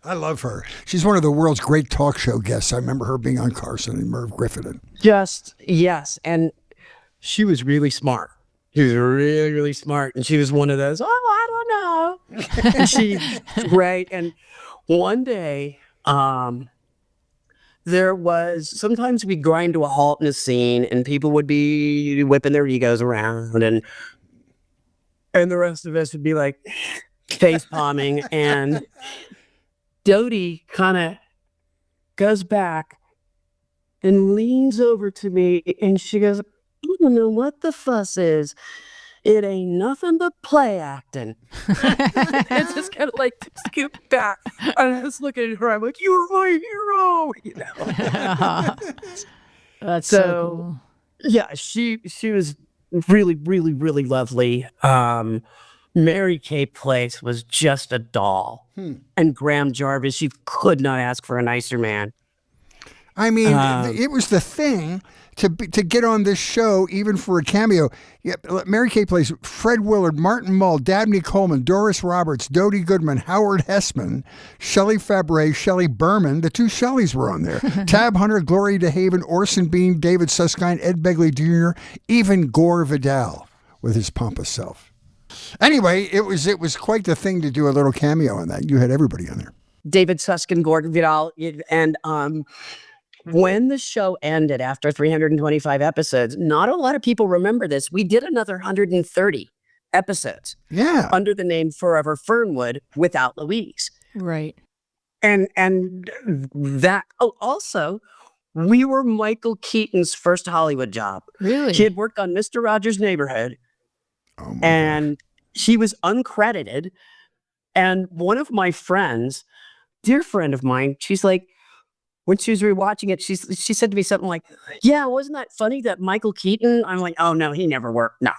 I love her. She's one of the world's great talk show guests. I remember her being on Carson and Merv Griffin. Just, yes. And she was really smart. She was really, really smart. And she was one of those, I don't know. And she's great. And one day, there was, sometimes we grind to a halt in a scene and people would be whipping their egos around and the rest of us would be like face palming. And Dodie kind of goes back and leans over to me and she goes, I don't know what the fuss is. It ain't nothing but play acting. It's just kind of like scoop back. And I was looking at her, I'm like, you're my hero. That's So- so cool. Yeah, she was really, really, really lovely. Mary Kay Place was just a doll. And Graham Jarvis, you could not ask for a nicer man. I mean, it was the thing to get on this show, even for a cameo. Yeah, Mary Kay plays Fred Willard, Martin Mull, Dabney Coleman, Doris Roberts, Dodie Goodman, Howard Hessman, Shelley Fabre, Shelley Berman. The 2 Shelleys were on there. Tab Hunter, Gloria DeHaven, Orson Bean, David Susskind, Ed Begley Jr., even Gore Vidal with his pompous self. Anyway, it was quite the thing to do a little cameo on that. You had everybody on there. David Susskind, Gordon Vidal, and when the show ended after 325 episodes, not a lot of people remember this. We did another 130 episodes Yeah. under the name Forever Fernwood without Louise. Right. And that, also, we were Michael Keaton's first Hollywood job. Really? He had worked on Mr. Rogers' Neighborhood, Oh my and he was uncredited. And one of my friends, dear friend of mine, she's like, when she was rewatching it, she said to me something like, yeah, wasn't that funny that Michael Keaton? I'm like, oh, no, he never worked. No.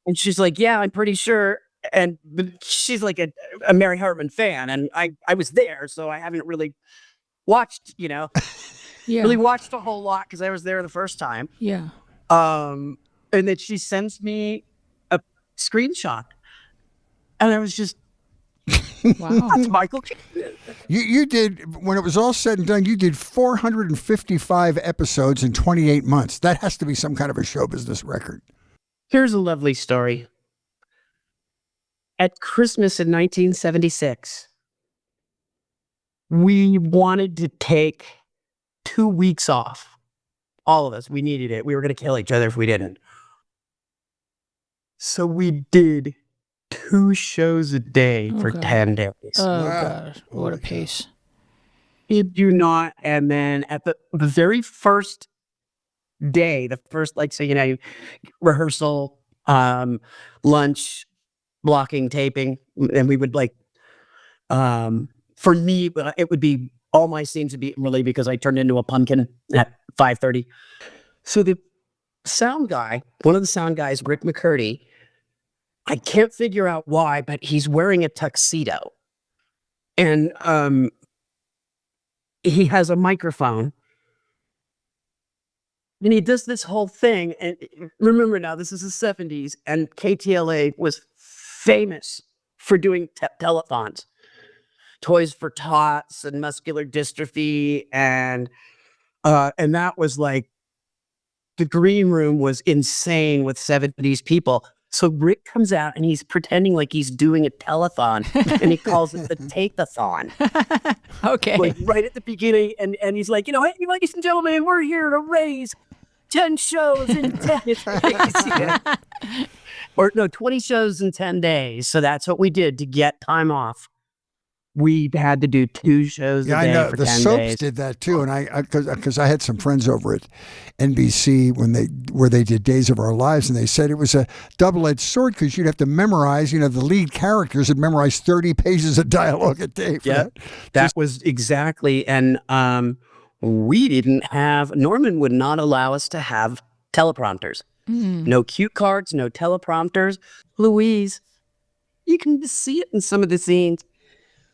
And she's like, yeah, I'm pretty sure. But she's like a Mary Hartman fan. And I was there, so I haven't really watched, Yeah. really watched a whole lot because I was there the first time. Yeah. And then she sends me a screenshot. And I was just Wow. That's Michael Keaton. You did, when it was all said and done, you did 455 episodes in 28 months. That has to be some kind of a show business record. Here's a lovely story. At Christmas in 1976, we wanted to take 2 weeks off. All of us, we needed it. We were going to kill each other if we didn't. So we did 2 shows a day for Okay. 10 days. Oh, Wow. God. What a pace. Did you not? And then at the very first day, the first, like, so, rehearsal, lunch, blocking, taping, and we would for me, it would be, all my scenes would be really, because I turned into a pumpkin at 5:30. So the sound guy, one of the sound guys, Rick McCurdy, I can't figure out why, but he's wearing a tuxedo. And he has a microphone. And he does this whole thing. And remember now, this is the 70s, and KTLA was famous for doing telethons. Toys for Tots and muscular dystrophy. And that was like, the green room was insane with 70s people. So Rick comes out and he's pretending like he's doing a telethon, and he calls it the take-a-thon. Okay. Like right at the beginning, and he's like, hey, ladies and gentlemen, we're here to raise 10 shows in 10 days. Or no, 20 shows in 10 days. So that's what we did to get time off. We had to do 2 shows a day I know for the 10 soaps days. did that too, and because I had some friends over at NBC where they did Days of Our Lives, and they said it was a double-edged sword because you'd have to memorize. The lead characters had memorized 30 pages of dialogue a day. Yeah, that was exactly. And we didn't have. Norman would not allow us to have teleprompters. No cue cards, no teleprompters. Louise, you can just see it in some of the scenes.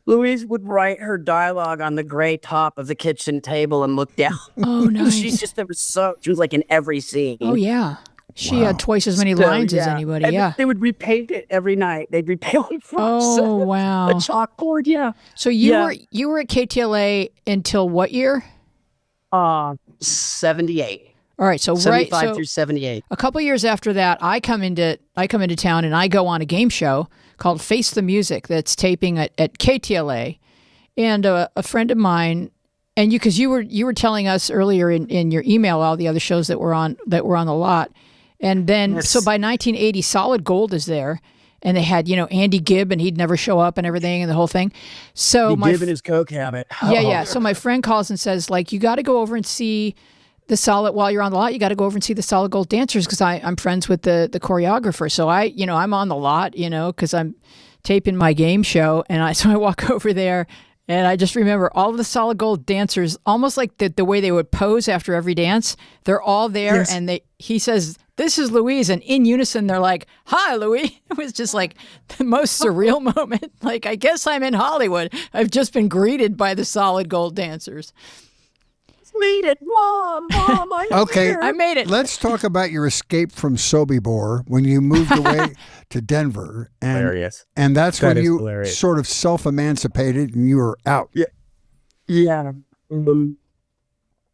Louise would write her dialogue on the gray top of the kitchen table and look down. Oh, nice. She was like in every scene. Oh, yeah. She had twice as many So, lines as yeah. anybody. And Yeah. they would repaint it every night. They'd repaint it for us. Oh, wow. A chalkboard, yeah. So you were at KTLA until what year? 78. All right. So 75 through 78. a couple years after that, I come into town and I go on a game show called Face the Music that's taping at KTLA, and a friend of mine, and because you were telling us earlier in your email all the other shows that were on the lot, and then so by 1980, Solid Gold is there, and they had Andy Gibb, and he'd never show up and everything and the whole thing. So Gibb and his coke habit. yeah. So my friend calls and says, like, you got to go over and see while you're on the lot, you got to go over and see the Solid Gold dancers, because I'm friends with the choreographer. So I'm on the lot, because I'm taping my game show, and so I walk over there, and I just remember all of the Solid Gold dancers, almost like the way they would pose after every dance. They're all there, Yes. and he says, "This is Louise," and in unison they're like, "Hi, Louise." It was just like the most surreal moment. Like, I guess I'm in Hollywood. I've just been greeted by the Solid Gold dancers. Made it, Mom, I'm Okay. here. I made it. Let's talk about your escape from Sobibor when you moved away to Denver, Hilarious. and that's That when is you hilarious. sort of self-emancipated and you were out. Yeah.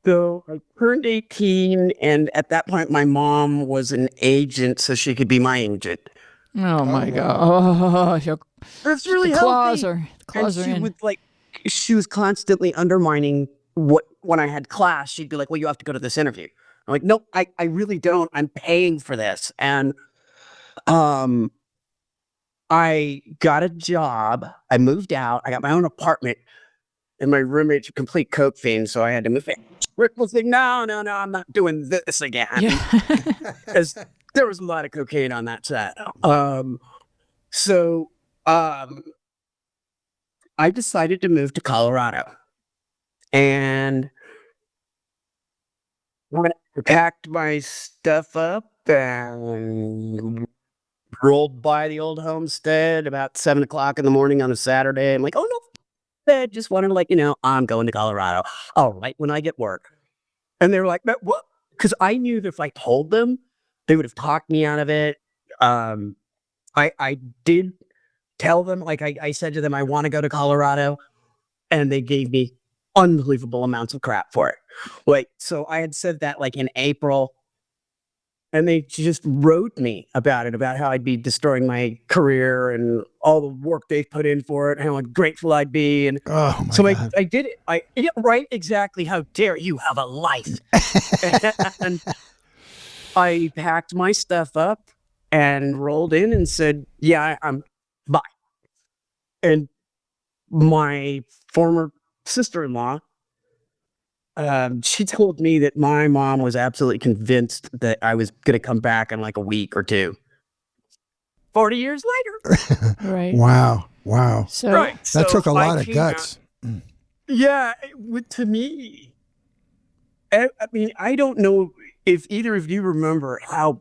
So I turned 18, and at that point, my mom was an agent, so she could be my agent. Oh my God! Oh, That's really the claws healthy. are the claws And are in. she was constantly undermining when I had class. She'd be like, "Well, you have to go to this interview." I'm like, "No, I really don't. I'm paying for this." And I got a job. I moved out. I got my own apartment, and my roommate's a complete coke fiend, so I had to move in. Rick was like, "No, I'm not doing this again." Yeah. Because there was a lot of cocaine on that set. So I decided to move to Colorado, and I packed my stuff up and rolled by the old homestead about 7:00 in the morning on a Saturday. I'm like, "Oh no, I just wanted to let you know I'm going to Colorado. All right, when I get work." And they were like, "But what?" Because I knew that if I told them, they would have talked me out of it. I did tell them, like I said to them, I want to go to Colorado. And they gave me unbelievable amounts of crap for it. Like, so I had said that like in April, and they just wrote me about it, about how I'd be destroying my career and all the work they put in for it, and how ungrateful I'd be. And Oh my so God. I did it. Yeah, right, exactly. How dare you have a life? And I packed my stuff up and rolled in and said, yeah, I'm bye. And my former sister-in-law, she told me that my mom was absolutely convinced that I was going to come back in like a week or two. 40 years later. Right. Wow. Wow. So Right. That So took a I lot of came out- guts. Yeah. To me, I mean, I don't know if either of you remember how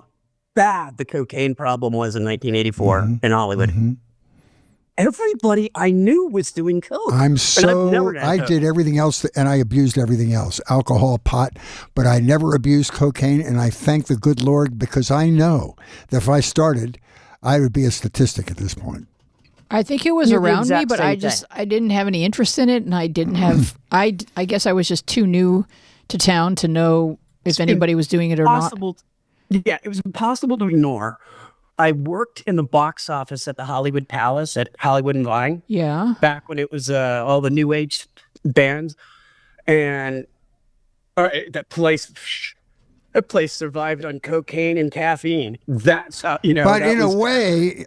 bad the cocaine problem was in 1984 in Hollywood. Mhm. Everybody I knew was doing coke. I'm And I've never done I coke. did everything else and I abused everything else, alcohol, pot, but I never abused cocaine. And I thank the good Lord, because I know that if I started, I would be a statistic at this point. I think it was You're the around me, exact but same I didn't have any interest in it, and I didn't have. I guess I was just too new to town to know if anybody was doing it or not. Possible. Yeah, it was impossible to ignore. I worked in the box office at the Hollywood Palace at Hollywood and Vine Yeah. back when it was all the new age bands, and that place survived on cocaine and caffeine. That's how, you know. But that in a was- way,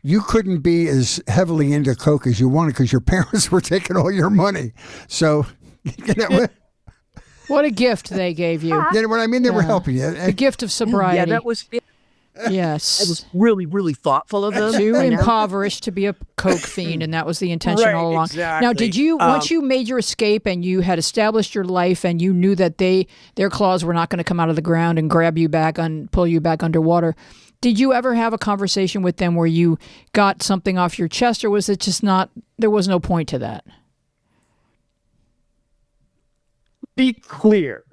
you couldn't be as heavily into coke as you wanted because your parents were taking all your money. So, you know, What a gift they gave you. you know what I mean? They were Yeah. helping you. The gift of sobriety. yeah, that was Yes. really, really thoughtful of them. Too I know. impoverished to be a coke fiend, and that was the intention Right, all along. exactly. Now, did you once you made your escape and you had established your life and you knew that their claws were not going to come out of the ground and grab you back and pull you back underwater? Did you ever have a conversation with them where you got something off your chest, or was it just not? There was no point to that. Be clear.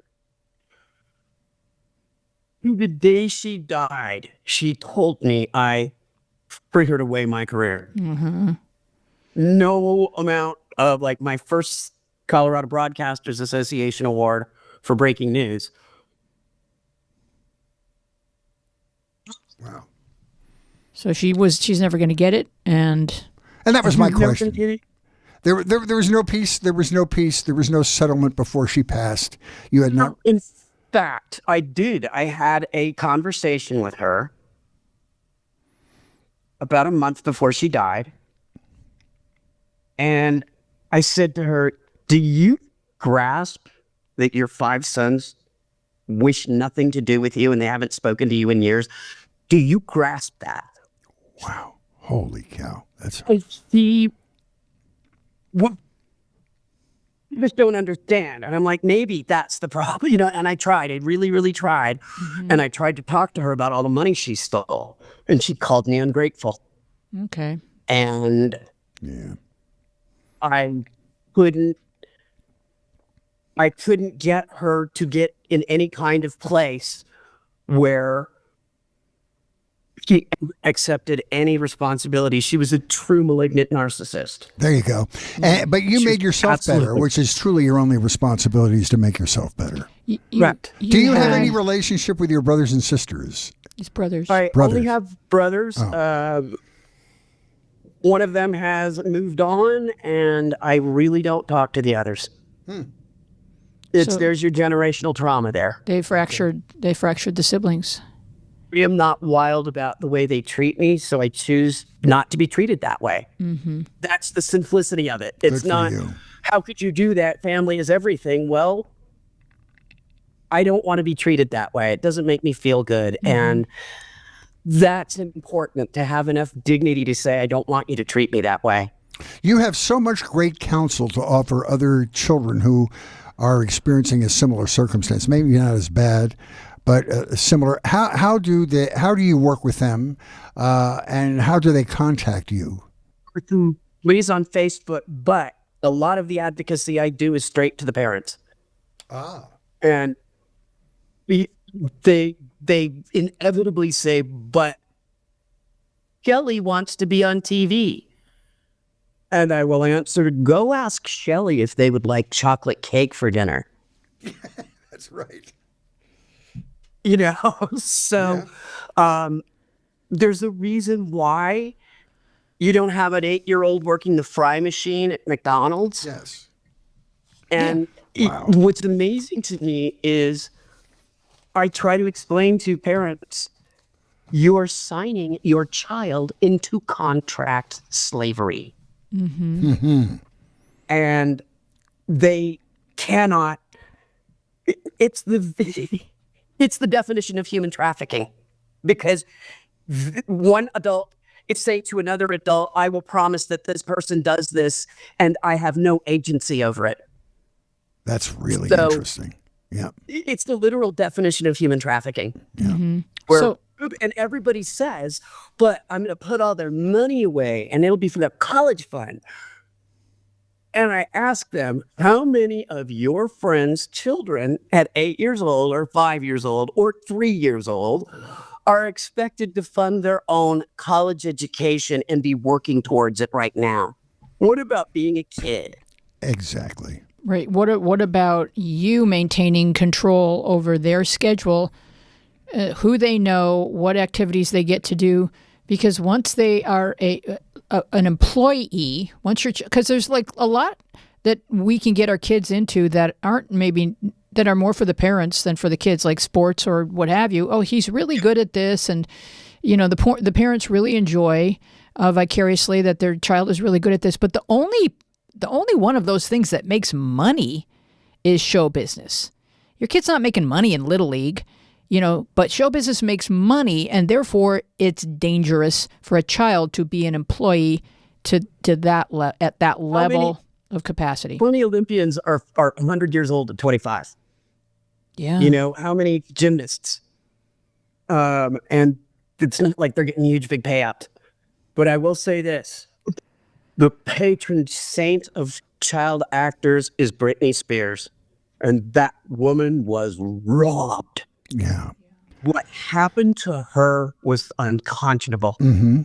The day she died, she told me I frittered away my career. Mm-hmm. No amount of, like, my first Colorado Broadcasters Association award for breaking news. Wow. So she's never going to get it, and And that was my You've never question. been kidding? There was no peace. There was no peace. There was no settlement before she passed. You had not. In fact, I did. I had a conversation with her about a month before she died. And I said to her, do you grasp that your 5 sons wish nothing to do with you and they haven't spoken to you in years? Do you grasp that? Wow. Holy cow. That's. She, what? You just don't understand. And I'm like, maybe that's the problem, you know. And I tried. I really, really tried. And I tried to talk to her about all the money she stole. And she called me ungrateful. okay. And Yeah. I couldn't get her to get in any kind of place where she accepted any responsibility. She was a true malignant narcissist. There you go. But you made yourself better, absolutely. which is truly your only responsibility, is to make yourself better. Correct. Do you have had any relationship with your brothers and sisters? His brothers? I Brothers. only have brothers. One of them has moved on, and I really don't talk to the others. So- There's your generational trauma there. They fractured the siblings. I am not wild about the way they treat me, so I choose not to be treated that way. Mm-hmm. That's the simplicity of it. It's Good for not, you. how could you do that? Family is everything. Well, I don't want to be treated that way. It doesn't make me feel good. And that's important, to have enough dignity to say, I don't want you to treat me that way. You have so much great counsel to offer other children who are experiencing a similar circumstance. Maybe not as bad, but similar. How do you work with them, and how do they contact you? Please on Facebook, but a lot of the advocacy I do is straight to the parents. And they inevitably say, but Shelley wants to be on TV. And I will answer, go ask Shelley if they would like chocolate cake for dinner. That's right. You know, so there's a reason why you don't have an 8-year-old working the fry machine at McDonald's. Yes. And what's amazing to me is I try to explain to parents, you are signing your child into contract slavery. Mm-hmm. Mm-hmm. And they cannot, it's the definition of human trafficking, because one adult is saying to another adult, I will promise that this person does this and I have no agency over it. That's really interesting. Yeah. It's the literal definition of human trafficking. Yeah. Mm-hmm. Where, and everybody says, but I'm going to put all their money away and it'll be for their college fund. And I ask them, how many of your friends' children at 8 years old or 5 years old or 3 years old are expected to fund their own college education and be working towards it right now? What about being a kid? Exactly. Right. What about you maintaining control over their schedule, who they know, what activities they get to do? Because once they are an employee, because there's like a lot that we can get our kids into that are more for the parents than for the kids, like sports or what have you. Oh, he's really good at this, and the parents really enjoy vicariously that their child is really good at this. But the only one of those things that makes money is show business. Your kid's not making money in Little League. But show business makes money, and therefore it's dangerous for a child to be an employee at that level of capacity. 20 Olympians are 100 years old at 25. Yeah. How many gymnasts? And it's not like they're getting huge, big payout. But I will say this. The patron saint of child actors is Britney Spears. And that woman was robbed. Yeah. What happened to her was unconscionable. Mm-hmm.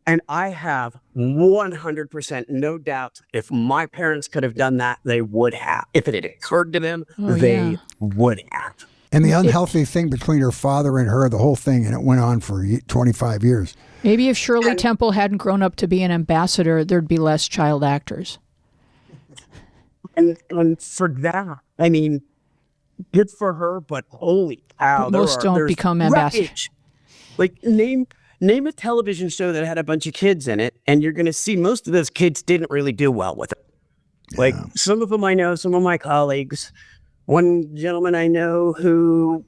And I have 100% no doubt if my parents could have done that, they would have. If it had occurred to them, they would have. And the unhealthy thing between her father and her, the whole thing, and it went on for 25 years. Maybe if Shirley Temple hadn't grown up to be an ambassador, there'd be less child actors. And for that, I mean, good for her, but holy cow. Most don't become ambassadors. Like, name a television show that had a bunch of kids in it, and you're going to see most of those kids didn't really do well with it. Yeah. Like, some of them I know, some of my colleagues. One gentleman I know who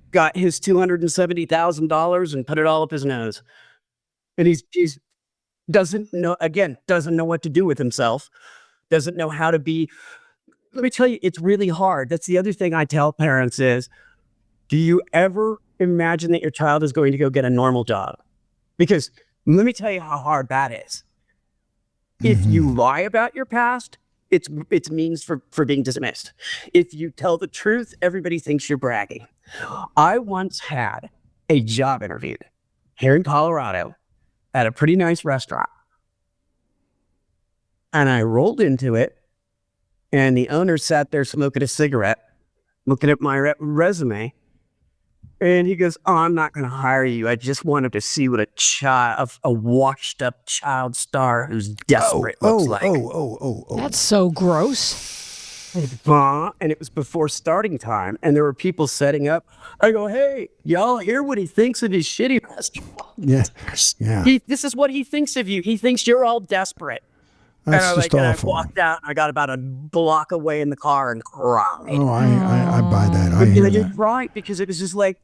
got his $270,000 and put it all up his nose. And he's doesn't know what to do with himself, doesn't know how to be. Let me tell you, it's really hard. That's the other thing I tell parents is, do you ever imagine that your child is going to go get a normal job? Because let me tell you how hard that is. Mm-hmm. If you lie about your past, it's means for being dismissed. If you tell the truth, everybody thinks you're bragging. I once had a job interview here in Colorado at a pretty nice restaurant. And I rolled into it, and the owner sat there smoking a cigarette, looking at my resume. And he goes, oh, I'm not going to hire you. I just wanted to see what a washed up child star who's desperate looks like. That's so gross. And it was before starting time. And there were people setting up. I go, hey, y'all hear what he thinks of his shitty restaurant? Yeah. Yeah. This is what he thinks of you. He thinks you're all desperate. That's just awful. I walked out, and I got about a block away in the car and cried. Oh, I buy that. I hear You're that. right, because it was just like,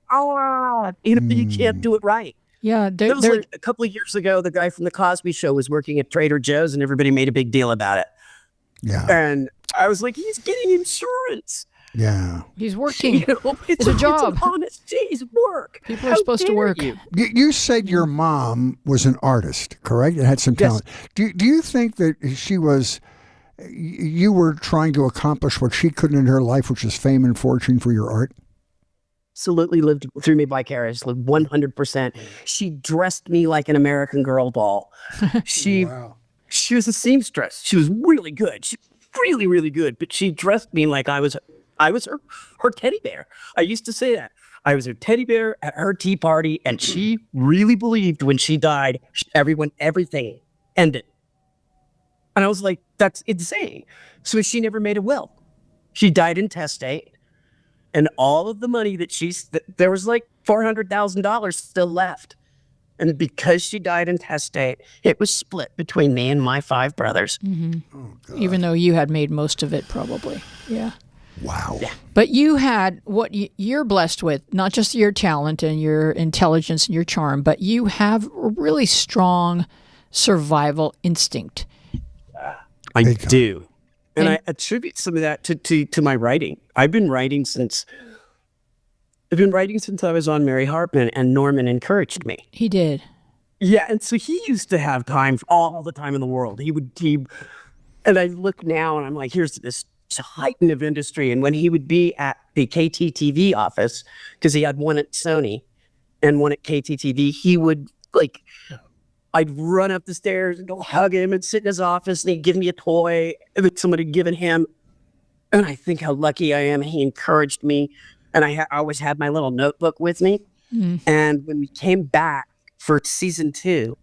you can't do it right. Yeah. It was like a couple of years ago, the guy from The Cosby Show was working at Trader Joe's, and everybody made a big deal about it. Yeah. And I was like, he's getting insurance. Yeah. He's working. It's a job. It's an honest day's work. People are supposed to work. You said your mom was an artist, correct? And had some talent. Yes. Do you think that you were trying to accomplish what she couldn't in her life, which is fame and fortune for your art? absolutely lived through me vicariously, 100%. She dressed me like an American Girl doll. She was a seamstress. She was really good. She was really, really good. But she dressed me like I was her teddy bear. I used to say that. I was her teddy bear at her tea party, and she really believed when she died, everything ended. And I was like, that's insane. So she never made a will. She died intestate, and all of the money that there was like $400,000 still left. And because she died intestate, it was split between me and my 5 brothers. Even though you had made most of it, probably. Yeah. Wow. Yeah. But you had what you're blessed with, not just your talent and your intelligence and your charm, but you have a really strong survival instinct. I do. And I attribute some of that to my writing. I've been writing since I was on Mary Hartman, and Norman encouraged me. He did. Yeah, and so he used to have time, all the time in the world. And I look now and I'm like, here's this titan of industry. And when he would be at the KTTV office, because he had one at Sony and one at KTTV, he would I'd run up the stairs and go hug him and sit in his office, and he'd give me a toy that somebody had given him. And I think how lucky I am. He encouraged me. And I always had my little notebook with me. And when we came back for season 2,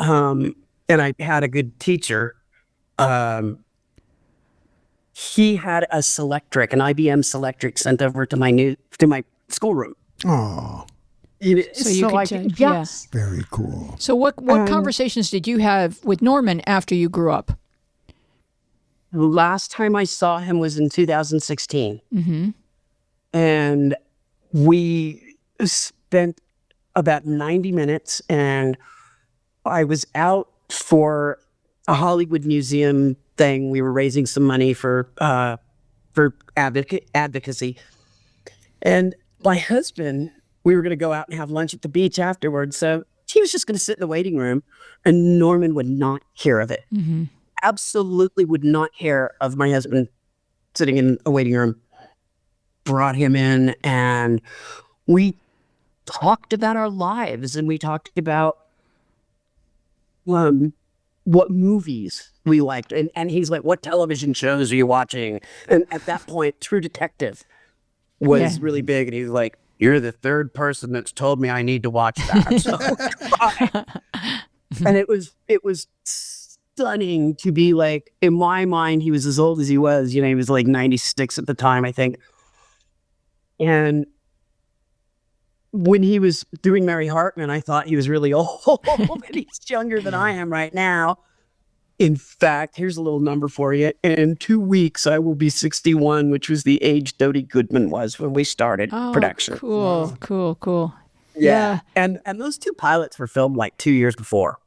and I had a good teacher, he had a Selectric, an IBM Selectric, sent over to my schoolroom. Oh, So you could take, yes. very cool. So what conversations did you have with Norman after you grew up? The last time I saw him was in 2016. And we spent about 90 minutes, and I was out for a Hollywood museum thing. We were raising some money for advocacy. And my husband, we were going to go out and have lunch at the beach afterwards. So he was just going to sit in the waiting room, and Norman would not hear of it. Absolutely would not hear of my husband sitting in a waiting room. Brought him in, and we talked about our lives, and we talked about what movies we liked. And he's like, what television shows are you watching? And at that point, True Detective was really big. And he's like, you're the 3rd person that's told me I need to watch that. And it was stunning to be like, in my mind, he was as old as he was. He was like 96 at the time, I think. And when he was doing Mary Hartman, I thought he was really old, and he's younger than I am right now. In fact, here's a little number for you. In 2 weeks, I will be 61, which was the age Dodie Goodman was when we started production. Cool. Yeah. And those 2 pilots were filmed like 2 years before.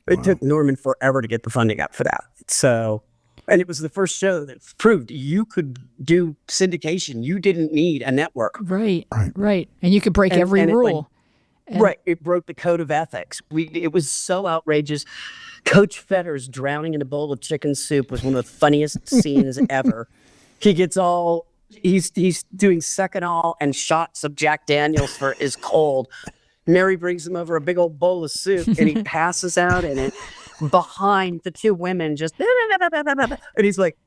It took Norman forever to get the funding up for that. So, and it was the first show that proved you could do syndication. You didn't need a network. Right. And you could break every rule. It broke the code of ethics. It was so outrageous. Coach Fetter's drowning in a bowl of chicken soup was one of the funniest scenes ever. He's doing Seconal and shots of Jack Daniels for his cold. Mary brings him over a big old bowl of soup, and he passes out in it behind the 2 women, just and he's like,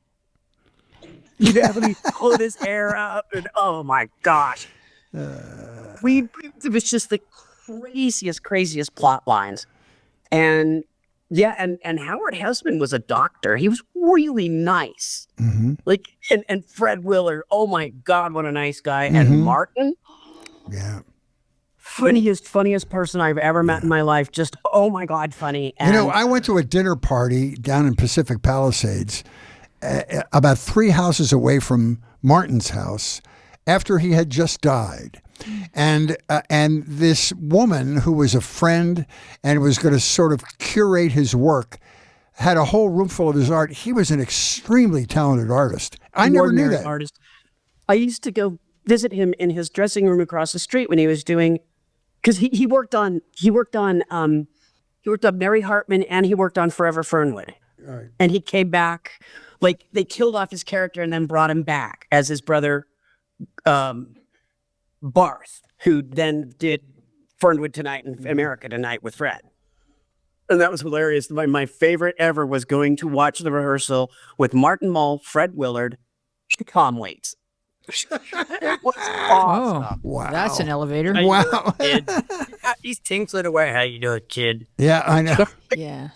and he pulled his hair up, and oh my gosh, it was just the craziest plot lines. And and Howard Hesseman was a doctor. He was really nice. And Fred Willard, oh my God, what a nice guy. And Martin, funniest person I've ever met in my life. Just, oh my God, funny. And I went to a dinner party down in Pacific Palisades, about 3 houses away from Martin's house, after he had just died. And this woman who was a friend and was going to sort of curate his work had a whole room full of his art. He was an extremely talented artist. I never knew that. Artist. I used to go visit him in his dressing room across the street when he was doing, because he worked on Mary Hartman, and he worked on Forever Fernwood. Right. And he came back, they killed off his character and then brought him back as his brother, Barth, who then did Fernwood Tonight and America Tonight with Fred. And that was hilarious. My favorite ever was going to watch the rehearsal with Martin Mull, Fred Willard, Tom Waits. It was awesome. Oh, Wow. that's an elevator. Wow. He's tinkling away. How you doing, kid? Yeah, I know. Yeah.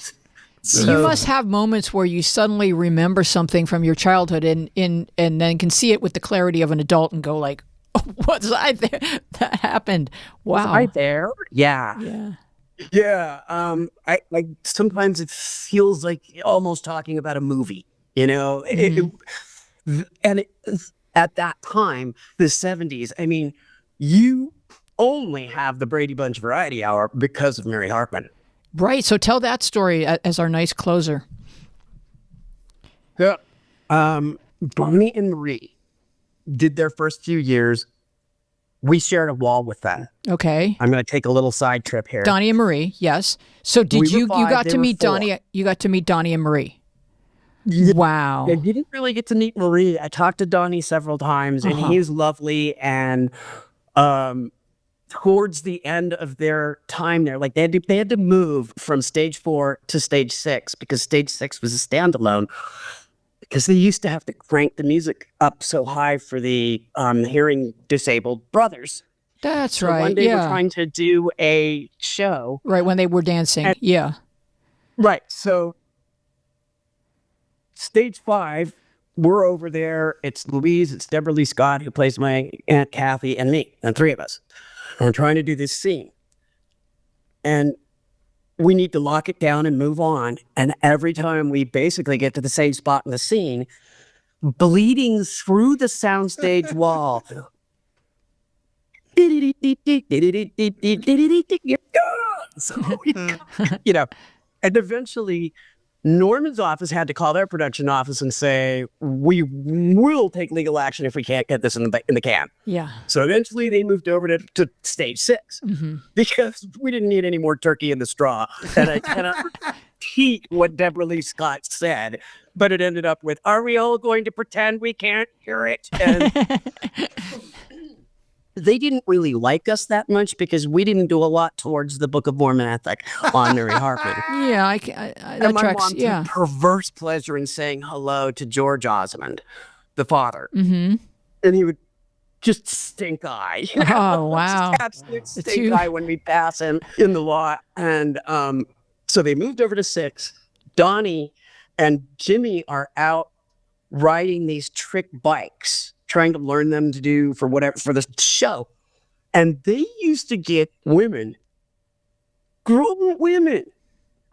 So- You must have moments where you suddenly remember something from your childhood and then can see it with the clarity of an adult and go like, oh, was I there? That happened. Wow. Was I there? Yeah. Yeah. Yeah. I like sometimes it feels like almost talking about a movie, you know? At that time, the 70s, I mean, you only have the Brady Bunch Variety Hour because of Mary Hartman. Right. So tell that story as our nice closer. Yeah. Bonnie and Marie did their first few years. We shared a wall with them. Okay. I'm going to take a little side trip here. Donnie and Marie. Yes. So did We were you five, got they to were meet four. Donnie? You got to meet Donnie and Marie. Wow. I didn't really get to meet Marie. I talked to Donnie several times, and he's lovely. And towards the end of their time there, like they had to move from stage 4 to stage 6 because stage 6 was a standalone. Because they used to have to crank the music up so high for the hearing disabled brothers. That's So right. one day yeah. we're trying to do a show. Right when they were dancing. And- yeah. Right. So stage 5, we're over there. It's Louise, it's Deborah Lee Scott, who plays my Aunt Kathy, and me, and 3 of us. And we're trying to do this scene. And we need to lock it down and move on. And every time we basically get to the same spot in the scene, bleeding through the soundstage wall. So, you know, and eventually Norman's office had to call their production office and say, we will take legal action if we can't get this in the can. Yeah. So eventually they moved over to stage 6 because we didn't need any more turkey in the straw. And I cannot repeat what Deborah Lee Scott said, but it ended up with, are we all going to pretend we can't hear it? And they didn't really like us that much because we didn't do a lot towards the Book of Mormon ethic on Mary Hartman. Yeah. I that And my tracks. mom Yeah. took perverse pleasure in saying hello to George Osmond, the father. Mm-hmm. And he would just stink eye. Oh, wow. Just absolute The stink two- eye when we pass him in the lot. And so they moved over to 6. Donnie and Jimmy are out riding these trick bikes, trying to learn them to do for the show. And they used to get women, grown women,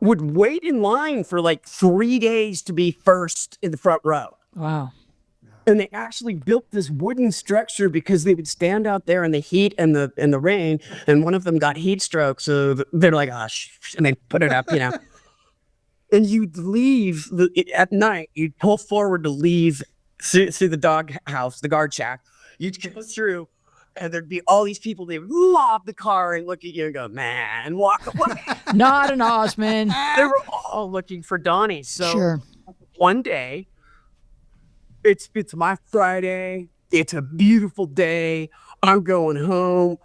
would wait in line for like 3 days to be first in the front row. Wow. And they actually built this wooden structure because they would stand out there in the heat and the rain. And one of them got heat stroke, so they're like, "Oh, and they put it up, you know." And you'd leave at night. You'd pull forward to leave through the dog house, the guard shack. You'd go through, and there'd be all these people. They would lob the car and look at you and go, "Man," walk away. Not an Osmond. They were all looking for Donnie. So Sure. one day, it's my Friday. It's a beautiful day. I'm going home.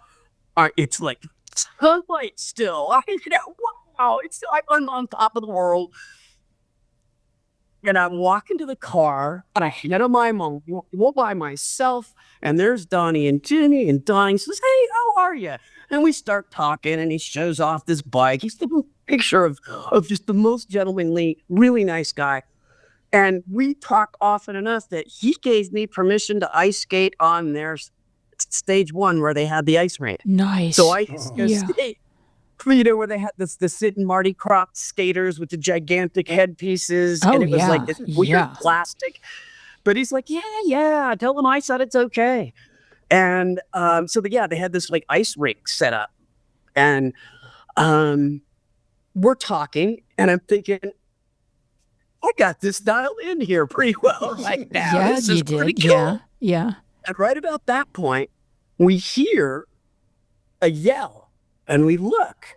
It's like sunlight still. Wow, it's like I'm on top of the world. And I'm walking to the car, and I head on my mom, walk by myself, and there's Donnie and Jimmy, and Donnie says, "Hey, how are you?" And we start talking, and he shows off this bike. He's the picture of just the most gentlemanly, really nice guy. And we talk often enough that he gave me permission to ice skate on their stage 1 where they had the ice rink. Nice. So I used to go Yeah. skate. You know, where they had the Sid and Marty Krofft skaters with the gigantic headpieces. Oh, and it was yeah. like this weird Yeah. plastic. But he's like, yeah, tell them I said it's okay. And they had this like ice rink set up. And we're talking, and I'm thinking, I got this dialed in here pretty well right now. Yeah, This is you pretty did. cool. Yeah. Yeah. And right about that point, we hear a yell, and we look,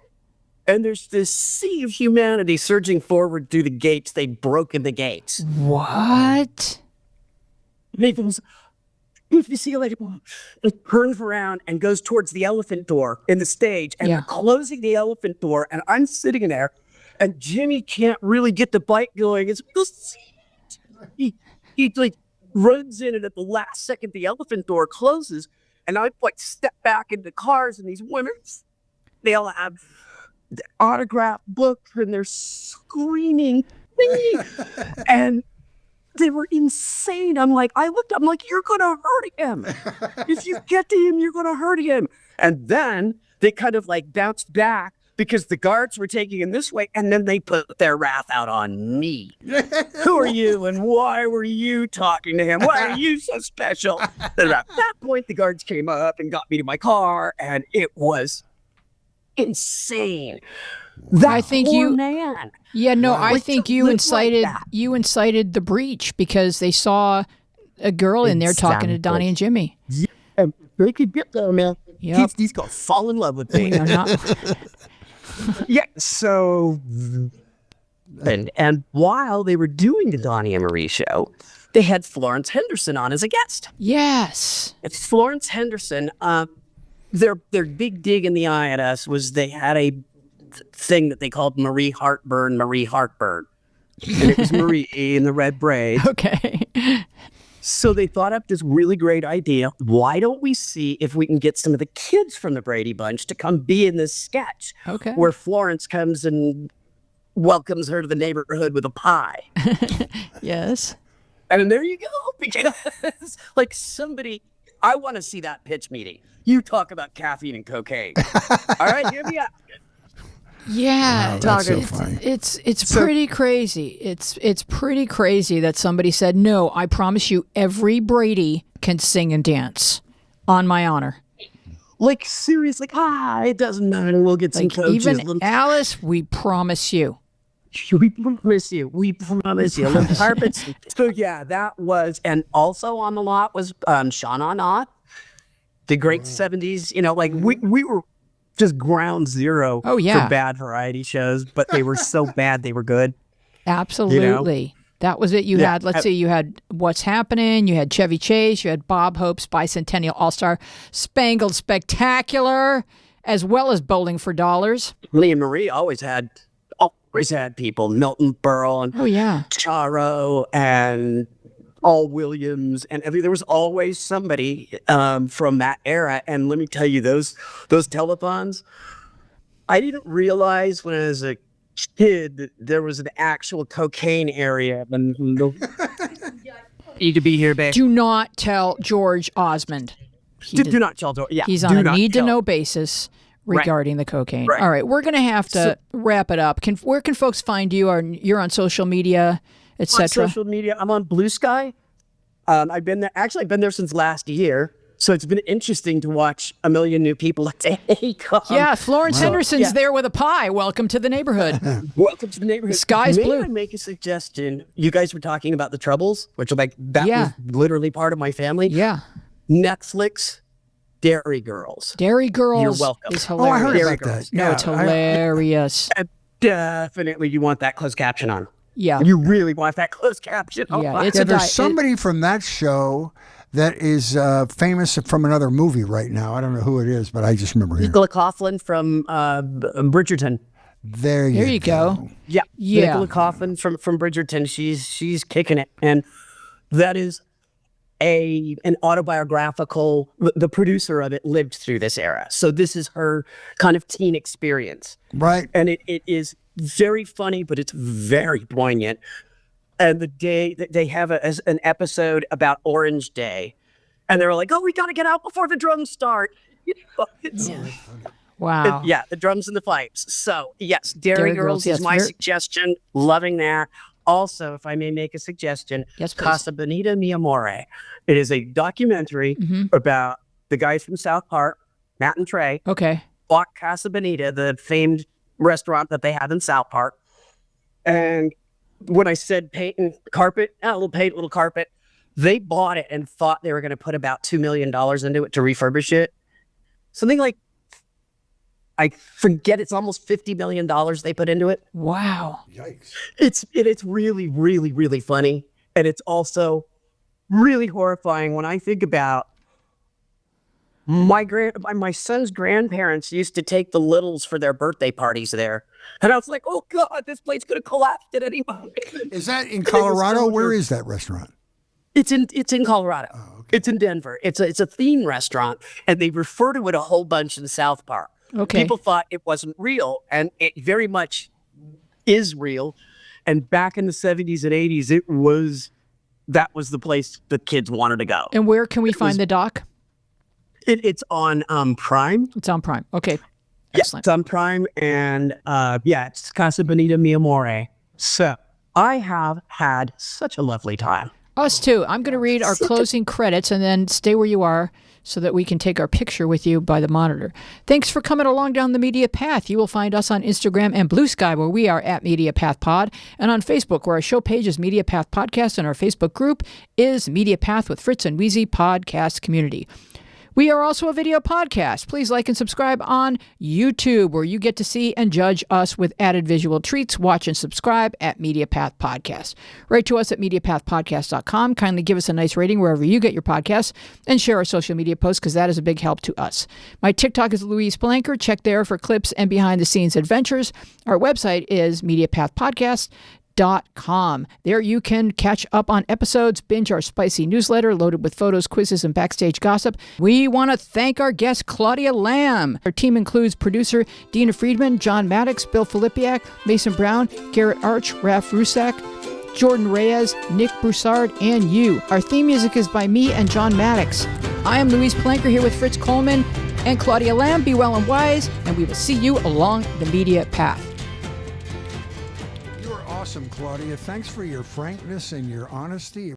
and there's this sea of humanity surging forward through the gates. They'd broken the gates. What? And it was if you see a lady, it turns around and goes towards the elephant door in the stage, and they're closing the elephant door, and I'm sitting in there, and Jimmy can't really get the bite going. He like runs in, and at the last second, the elephant door closes, and I like step back into cars, and these women, they all have the autograph books, and they're screaming, and they were insane. I'm like, I'm like, you're going to hurt him. If you get to him, you're going to hurt him. And then they kind of like bounced back because the guards were taking him this way. And then they put their wrath out on me. Who are you? And why were you talking to him? Why are you so special? And at that point, the guards came up and got me to my car. And it was insane. I think man. Yeah, no, Wow. I think you incited the breach because they saw a girl in there talking to Donnie and Jimmy. Yeah, and they could get there, man. Yep. These girls fall in love with me. We are not. Yeah, so and while they were doing the Donnie and Marie show, they had Florence Henderson on as a guest. Yes. It's Florence Henderson. Their big dig in the eye at us was they had a thing that they called Mary Hartman. And it was Marie in the red braid. Okay. So they thought up this really great idea. Why don't we see if we can get some of the kids from the Brady Bunch to come be in this sketch? Okay. Where Florence comes and welcomes her to the neighborhood with a pie. Yes. And there you go. Because, like, I want to see that pitch meeting. You talk about caffeine and cocaine. All right, hear me out. Yeah, Wow, that's so funny. It's pretty crazy. It's pretty crazy that somebody said, "No, I promise you, every Brady can sing and dance, on my honor." Like, seriously, it doesn't matter. We'll get some coaches. Even Alice, we promise you. We promise you. We promise you. Little carpets. So yeah, that was, and also on the lot was Sean Arnott, the great 70s. You know, like we were just ground zero for bad variety shows, but they were so bad they were good. Absolutely. You know? That was it. You had, let's see, you had What's Happening, you had Chevy Chase, you had Bob Hope's Bicentennial All-Star, Spangled Spectacular, as well as Bowling for Dollars. Lee and Marie always had people, Milton Berle and Charo and All Williams, and there was always somebody from that era. And let me tell you, those telethons, I didn't realize when I was a kid that there was an actual cocaine area. Need to be here, babe. Do not tell George Osmond. Do not tell George. Yeah, he's on a need-to-know basis regarding the cocaine. Right. All right, we're going to have to wrap it up. Where can folks find you? You're on social media, etc. On social media, I'm on Blue Sky. I've been there. Actually, I've been there since last year. So it's been interesting to watch a million new people. Yeah, Florence Henderson's there with a pie. Welcome to the neighborhood. Welcome to the neighborhood. The sky's blue. May I make a suggestion? You guys were talking about the Troubles, which was was literally part of my family. Yeah. Netflix, Dairy Girls. Dairy Girls. You're welcome. Is hilarious. Oh, I heard Dairy about Girls. that. No, it's hilarious. And definitely you want that closed caption on. Yeah. You really want that closed caption on. Yeah, there's somebody from that show that is famous from another movie right now. I don't know who it is, but I just remember him. Nicola Coughlan from Bridgerton. There you go. Yeah. Nicola Coughlan from Bridgerton. She's kicking it, and that is an autobiographical. The producer of it lived through this era, so this is her kind of teen experience, right? And it is very funny, but it's very poignant. And the day that they have an episode about Orange Day, and they're like, "Oh, we got to get out before the drums start." Wow. The drums and the pipes. So yes, Dairy Girls is my suggestion. Loving that. Also, if I may make a suggestion, Casa Bonita Mi Amore. It is a documentary about the guys from South Park, Matt and Trey. Okay. Bought Casa Bonita, the famed restaurant that they have in South Park. And when I said paint and carpet, a little paint, little carpet, they bought it and thought they were going to put about $2 million into it to refurbish it. Something like, I forget, it's almost $50 million they put into it. Wow. Yikes. It's really, really, really funny. And it's also really horrifying when I think about my son's grandparents used to take the littles for their birthday parties there. And I was like, oh God, this place could have collapsed at any moment. Is that in Colorado? Where is that restaurant? It's in Colorado. Oh, okay. It's in Denver. It's a theme restaurant, and they refer to it a whole bunch in South Park. Okay. People thought it wasn't real, and it very much is real. And back in the 70s and 80s, that was the place the kids wanted to go. And where can we find the doc? It's on Prime. It's on Prime. Okay. Yes, it's on Prime, and it's Casa Bonita Mi Amore. So I have had such a lovely time. Us too. I'm going to read our closing credits and then stay where you are so that we can take our picture with you by the monitor. Thanks for coming along down the Media Path. You will find us on Instagram and Blue Sky, where we are at Media Path Pod, and on Facebook, where our show page is Media Path Podcast, and our Facebook group is Media Path with Fritz and Wheezy Podcast Community. We are also a video podcast. Please like and subscribe on YouTube, where you get to see and judge us with added visual treats. Watch and subscribe at Media Path Podcast. Write to us at MediaPathPodcast.com. Kindly give us a nice rating wherever you get your podcasts, and share our social media posts, because that is a big help to us. My TikTok is Louise Blanker. Check there for clips and behind-the-scenes adventures. Our website is MediaPathPodcast.com. There you can catch up on episodes, binge our spicy newsletter loaded with photos, quizzes, and backstage gossip. We want to thank our guest, Claudia Lamb. Our team includes producer Dina Friedman, John Maddox, Bill Filipiak, Mason Brown, Garrett Arch, Raf Rusak, Jordan Reyes, Nick Broussard, and you. Our theme music is by me and John Maddox. I am Louise Planker here with Fritz Coleman and Claudia Lamb. Be well and wise, and we will see you along the Media Path. Awesome, Claudia. Thanks for your frankness and your honesty.